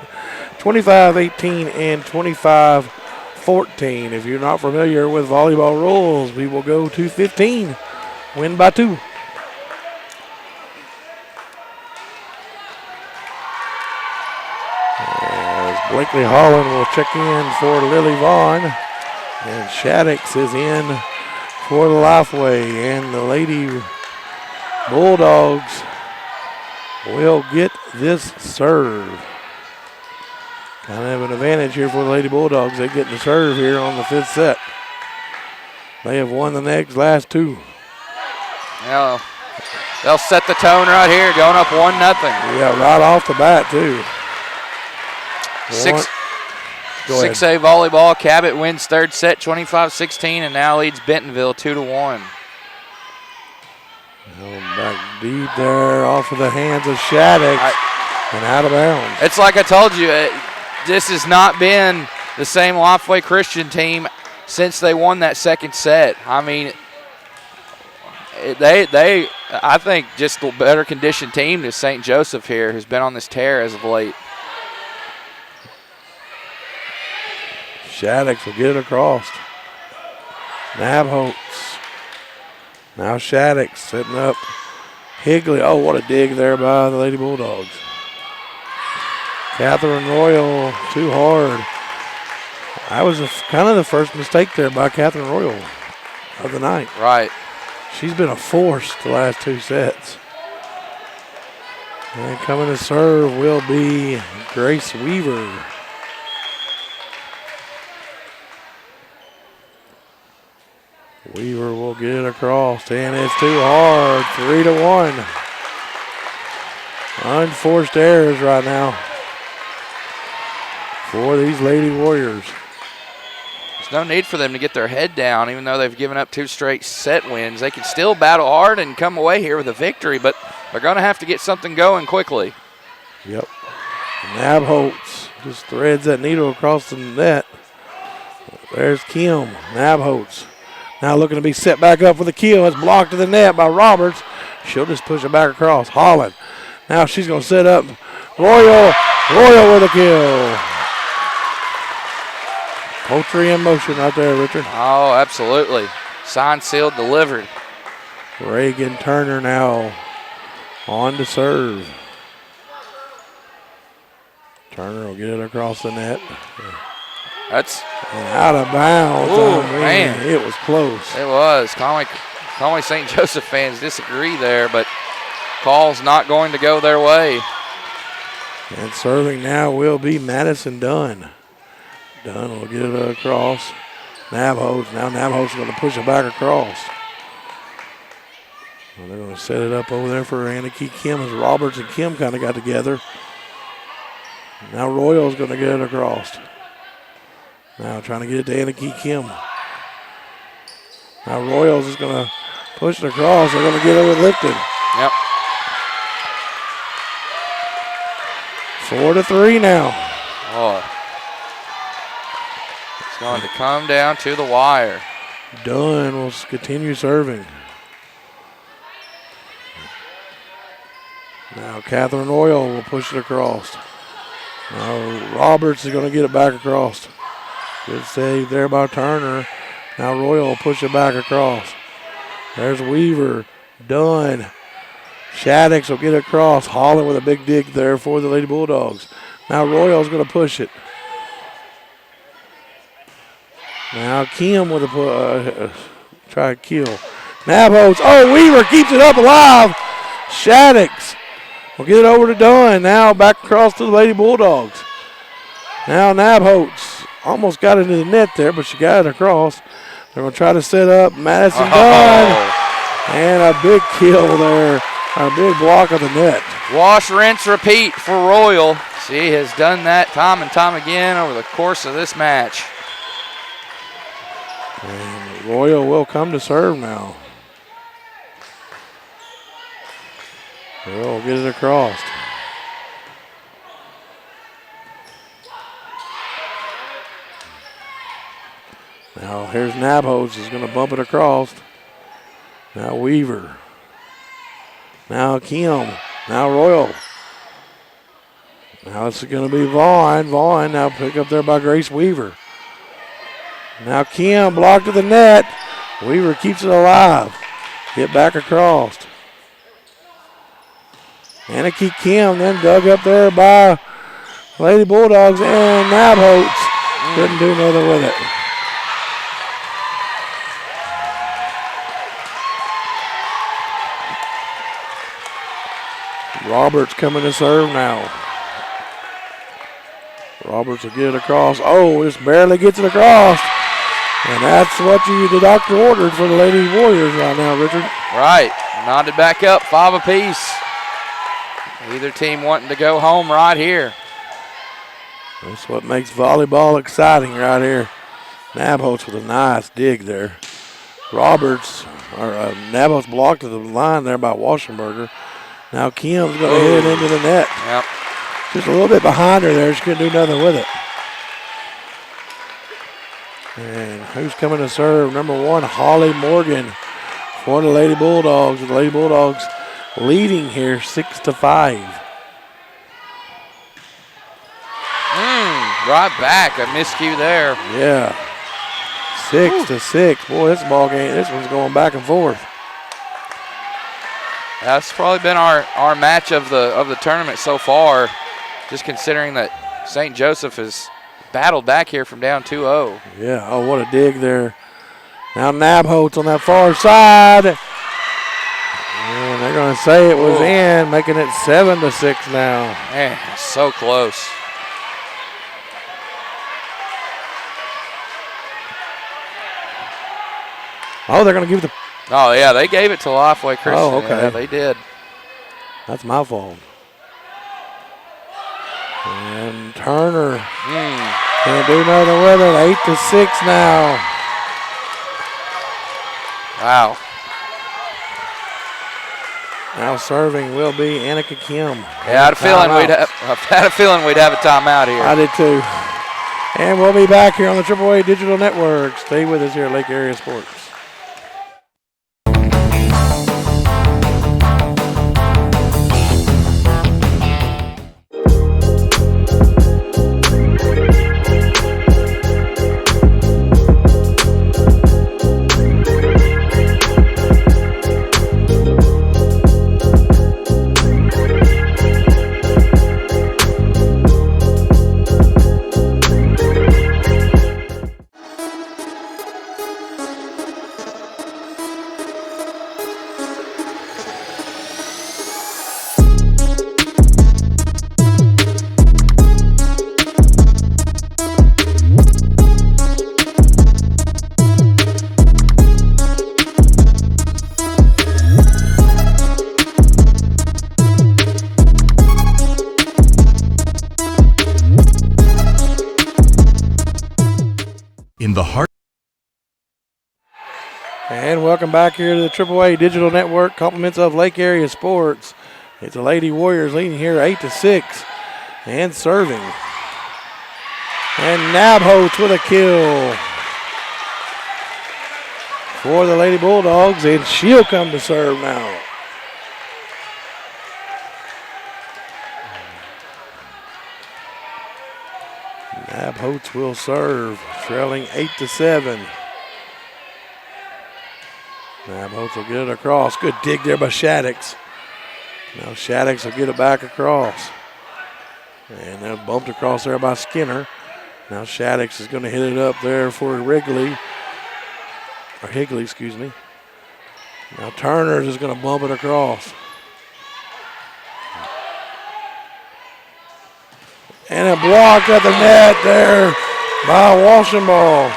25-18 and 25-14. If you're not familiar with volleyball rules, we will go to 15. Win by 2. As Blakely Holland will check in for Lily Vaughn. And Shaddix is in for the Lifeway. And the Lady Bulldogs will get this serve. Kind of an advantage here for the Lady Bulldogs. They get the serve here on the fifth set. They have won the last two. Yeah, they'll set the tone right here, going up 1-0. Yeah, right off the bat, too. 6A volleyball. Cabot wins third set, 25-16, and now leads Bentonville 2-1. Back deep there, off of the hands of Shaddix and out of bounds. It's like I told you, this has not been the same Lifeway Christian team since they won that second set. I mean, they I think just a better conditioned team to St. Joseph here who's been on this tear as of late. Shaddix will get it across. Nabholtz. Now Shaddix setting up Higley. Oh, what a dig there by the Lady Bulldogs. Catherine Royal, too hard. That was kind of the first mistake there by Catherine Royal of the night. Right. She's been a force the last two sets. And coming to serve will be Grace Weaver. Weaver will get it across, and it's too hard. 3-1. Unforced errors right now for these Lady Warriors. There's no need for them to get their head down, even though they've given up 2 straight set wins. They can still battle hard and come away here with a victory, but they're going to have to get something going quickly. Yep. Nabholtz just threads that needle across the net. There's Kim Nabholtz. Now looking to be set back up with a kill. It's blocked to the net by Roberts. She'll just push it back across. Holland. Now she's going to set up Royal with a kill. Poultry in motion right there, Richard. Oh, absolutely. Signed, sealed, delivered. Reagan Turner now on to serve. Turner will get it across the net. That's out of bounds. Ooh, man. It was close. It was. Conway St. Joseph fans disagree there, but call's not going to go their way. And serving now will be Madison Dunn. Dunn will get it across. Nabholtz. Now Nabholtz is going to push it back across. Well, they're going to set it up over there for Anarchy Kim as Roberts and Kim kind of got together. Now Royal's going to get it across. Now trying to get it to Anarchy Kim. Now Royals is going to push it across. They're going to get it lifted. Yep. 4-3 now. Oh. It's going to come down to the wire. Dunn will continue serving. Now Catherine Royal will push it across. Now Roberts is going to get it back across. Good save there by Turner. Now Royal will push it back across. There's Weaver, Dunn. Shaddix will get across. Holland with a big dig there for the Lady Bulldogs. Now Royal's going to push it. Now Kim with a try to kill. Nabhotes. Oh, Weaver keeps it up alive. Shaddix will get it over to Dunn. Now back across to the Lady Bulldogs. Now Nabhotes almost got into the net there, but she got it across. They're going to try to set up Madison Dunn. And a big kill there. A big block of the net. Wash, rinse, repeat for Royal. She has done that time and time again over the course of this match. And Royal will come to serve now. Royal will get it across. Now here's Nabhotes is going to bump it across. Now Weaver. Now Kim. Now Royal. Now it's going to be Vaughn. Vaughn now pick up there by Grace Weaver. Now Kim blocked to the net. Weaver keeps it alive. Get back across. Anarchy Kim then dug up there by Lady Bulldogs, and Nabhotes couldn't do nothing with it. Roberts coming to serve now. Roberts will get it across. Oh, just barely gets it across. And that's what the doctor ordered for the Lady Warriors right now, Richard. Right. Knotted back up, 5 apiece. Either team wanting to go home right here. That's what makes volleyball exciting right here. Nabhotes with a nice dig there. Roberts, or Nabhotes blocked to the line there by Washingberger. Now Kim's going to hit it into the net. Yep. Just a little bit behind her there. She couldn't do nothing with it. And who's coming to serve? Number 1, Holly Morgan for the Lady Bulldogs. The Lady Bulldogs leading here 6-5. Right back. A miscue there. Yeah. 6-6. Boy, this ball game, this one's going back and forth. That's probably been our match of the tournament so far, just considering that St. Joseph has battled back here from down 2-0. Yeah, oh, what a dig there. Now Nabhotes on that far side. And they're going to say it was in, making it 7-6 now. Man, so close. Oh, they're going to give the... Oh, yeah, they gave it to Lifeway Christian. Oh, okay. Yeah, they did. That's my fault. And Turner can't do nothing with it. 8-6 now. Wow. Now serving will be Annika Kim. Yeah, I had a feeling we'd have a timeout here. I did too. And we'll be back here on the AAA Digital Network. Stay with us here at Lake Area Sports. And welcome back here to the AAA Digital Network, compliments of Lake Area Sports. It's the Lady Warriors leading here 8-6 and serving. And Nabhotes with a kill for the Lady Bulldogs, and she'll come to serve now. Nabhotes will serve, trailing 8-7. Nabholz will get it across. Good dig there by Shaddix. Now Shaddix will get it back across. And they're bumped across there by Skinner. Now Shaddix is going to hit it up there for Higley, excuse me. Now Turner is going to bump it across. And a block at the net there by Washenball.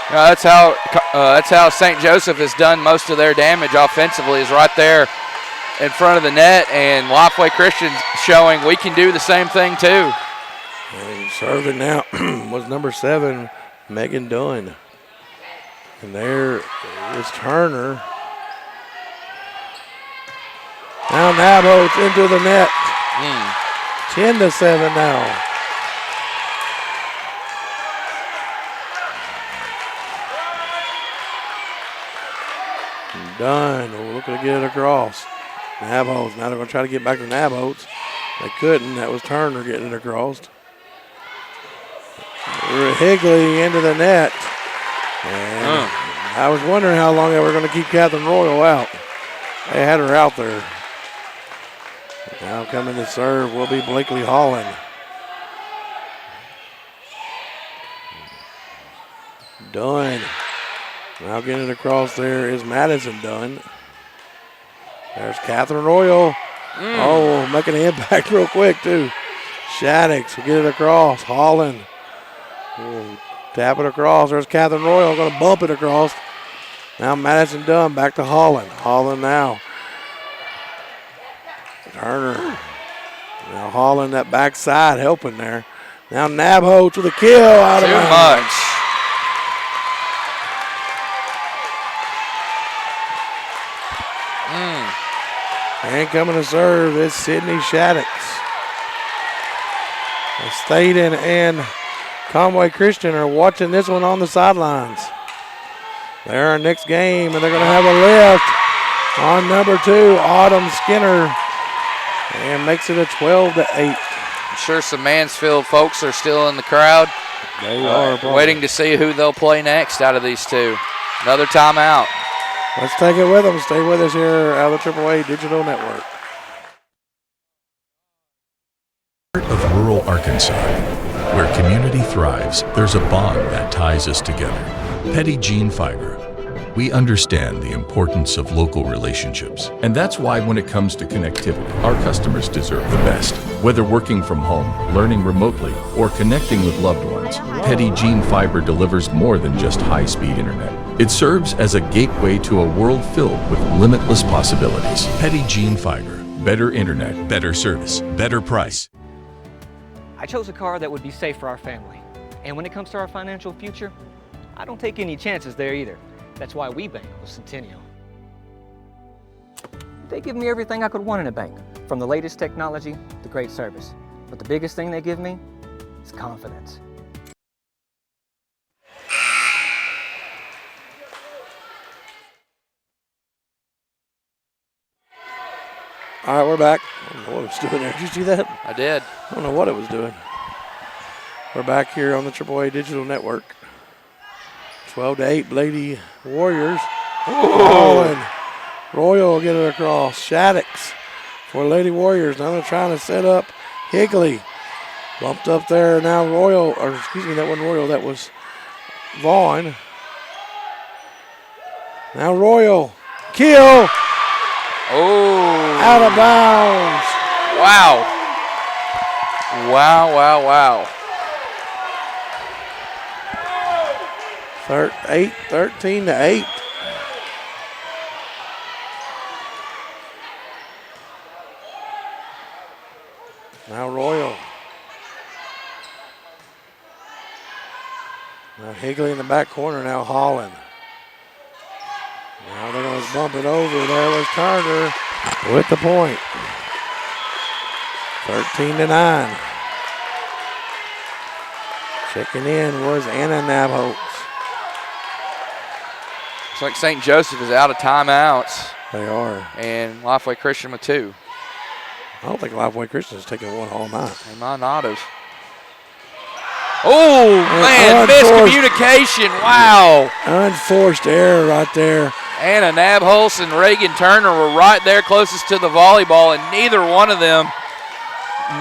That's how St. Joseph has done most of their damage offensively, is right there in front of the net, and Lifeway Christian's showing we can do the same thing too. And serving now was number 7, Megan Dunn. And there is Turner. Now Nabholz into the net. 10-7 now. Dunn looking to get it across. Nabholz, now they're going to try to get back to Nabholz. They couldn't. That was Turner getting it across. Higley into the net. And I was wondering how long they were going to keep Catherine Royal out. They had her out there. Now coming to serve will be Blakely Holland. Dunn. Now getting it across there is Madison Dunn. There's Catherine Royal. Oh, making an impact real quick too. Shaddix will get it across. Holland will tap it across. There's Catherine Royal going to bump it across. Now Madison Dunn back to Holland. Holland now. Turner. Now Holland that backside helping there. Now Nabholz with a kill out of Too bounds. much. And coming to serve is Sydney Shaddix. Staten and Conway Christian are watching this one on the sidelines. They're our next game, and they're going to have a lift on number 2, Autumn Skinner, and makes it a 12-8. I'm sure some Mansfield folks are still in the crowd. They are. Waiting to see who they'll play next out of these two. Another timeout. Let's take it with them. Stay with us here at the AAA Digital Network. Of rural Arkansas, where community thrives, there's a bond that ties us together. Petty Jean Fiber. We understand the importance of local relationships, and that's why when it comes to connectivity, our customers deserve the best. Whether working from home, learning remotely, or connecting with loved ones, Petty Jean Fiber delivers more than just high-speed internet. It serves as a gateway to a world filled with limitless possibilities. Petty Jean Fiber. Better internet, better service, better price. I chose a car that would be safe for our family. And when it comes to our financial future, I don't take any chances there either. That's why we bank with Centennial. They give me everything I could want in a bank, from the latest technology to great service. But the biggest thing they give me is confidence. All right, we're back. I don't know what it was doing there. Did you see that? I did. I don't know what it was doing. We're back here on the AAA Digital Network. 12-8, Lady Warriors. Holland. Royal will get it across. Shaddix for Lady Warriors. Now they're trying to set up Higley. Bumped up there. Now Royal, or excuse me, that wasn't Royal, that was Vaughn. Now Royal. Kill. Oh. Out of bounds. Wow. Wow, wow, wow. 13-8. Now Royal. Now Higley in the back corner, now Holland. Now they're going to bump it over. There was Turner with the point. 13-9. Checking in was Anna Nabholz. Looks like St. Joseph is out of timeouts. They are. And Lifeway Christian with 2. I don't think Lifeway Christian is taking one all night. They might not have. Oh, man, miscommunication. Wow. Unforced error right there. Anna Nabholz and Reagan Turner were right there closest to the volleyball, and neither one of them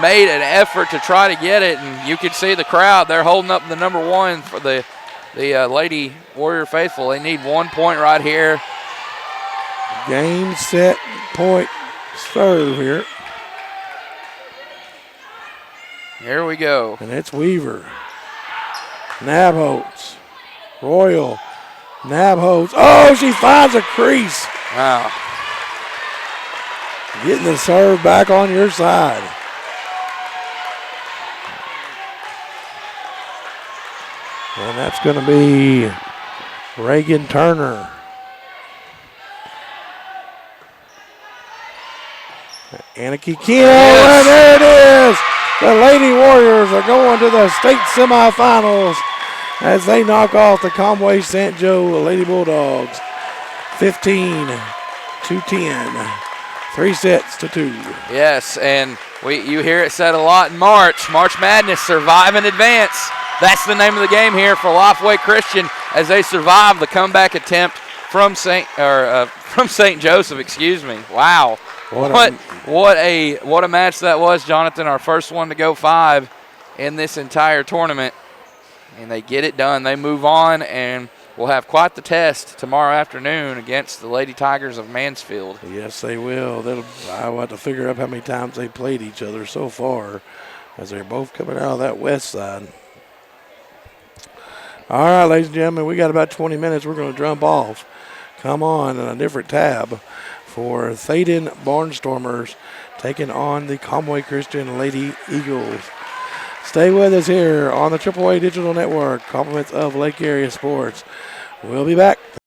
made an effort to try to get it. And you could see the crowd. They're holding up the number one for the Lady Warrior faithful. They need 1 point right here. Game, set, point, serve here. Here we go. And it's Weaver. Nabholz. Royal. Nabholz. Oh, she finds a crease. Wow. Getting the serve back on your side. And that's going to be Reagan Turner. Anarchy Kino, and there it is. The Lady Warriors are going to the state semifinals as they knock off the Conway St. Joe Lady Bulldogs 15-10. 3 sets to 2. Yes, and you hear it said a lot in March. March Madness, survive and advance. That's the name of the game here for Lifeway Christian as they survive the comeback attempt from St. Joseph. Excuse me. Wow. What a match that was, Jonathan. Our first one to go 5 in this entire tournament, and they get it done. They move on, and we'll have quite the test tomorrow afternoon against the Lady Tigers of Mansfield. Yes, they will. I will have to figure out how many times they played each other so far, as they're both coming out of that west side. All right, ladies and gentlemen, we got about 20 minutes. We're going to jump off. Come on, a different tab for Thaden Barnstormers taking on the Conway Christian Lady Eagles. Stay with us here on the AAA Digital Network. Compliments of Lake Area Sports. We'll be back.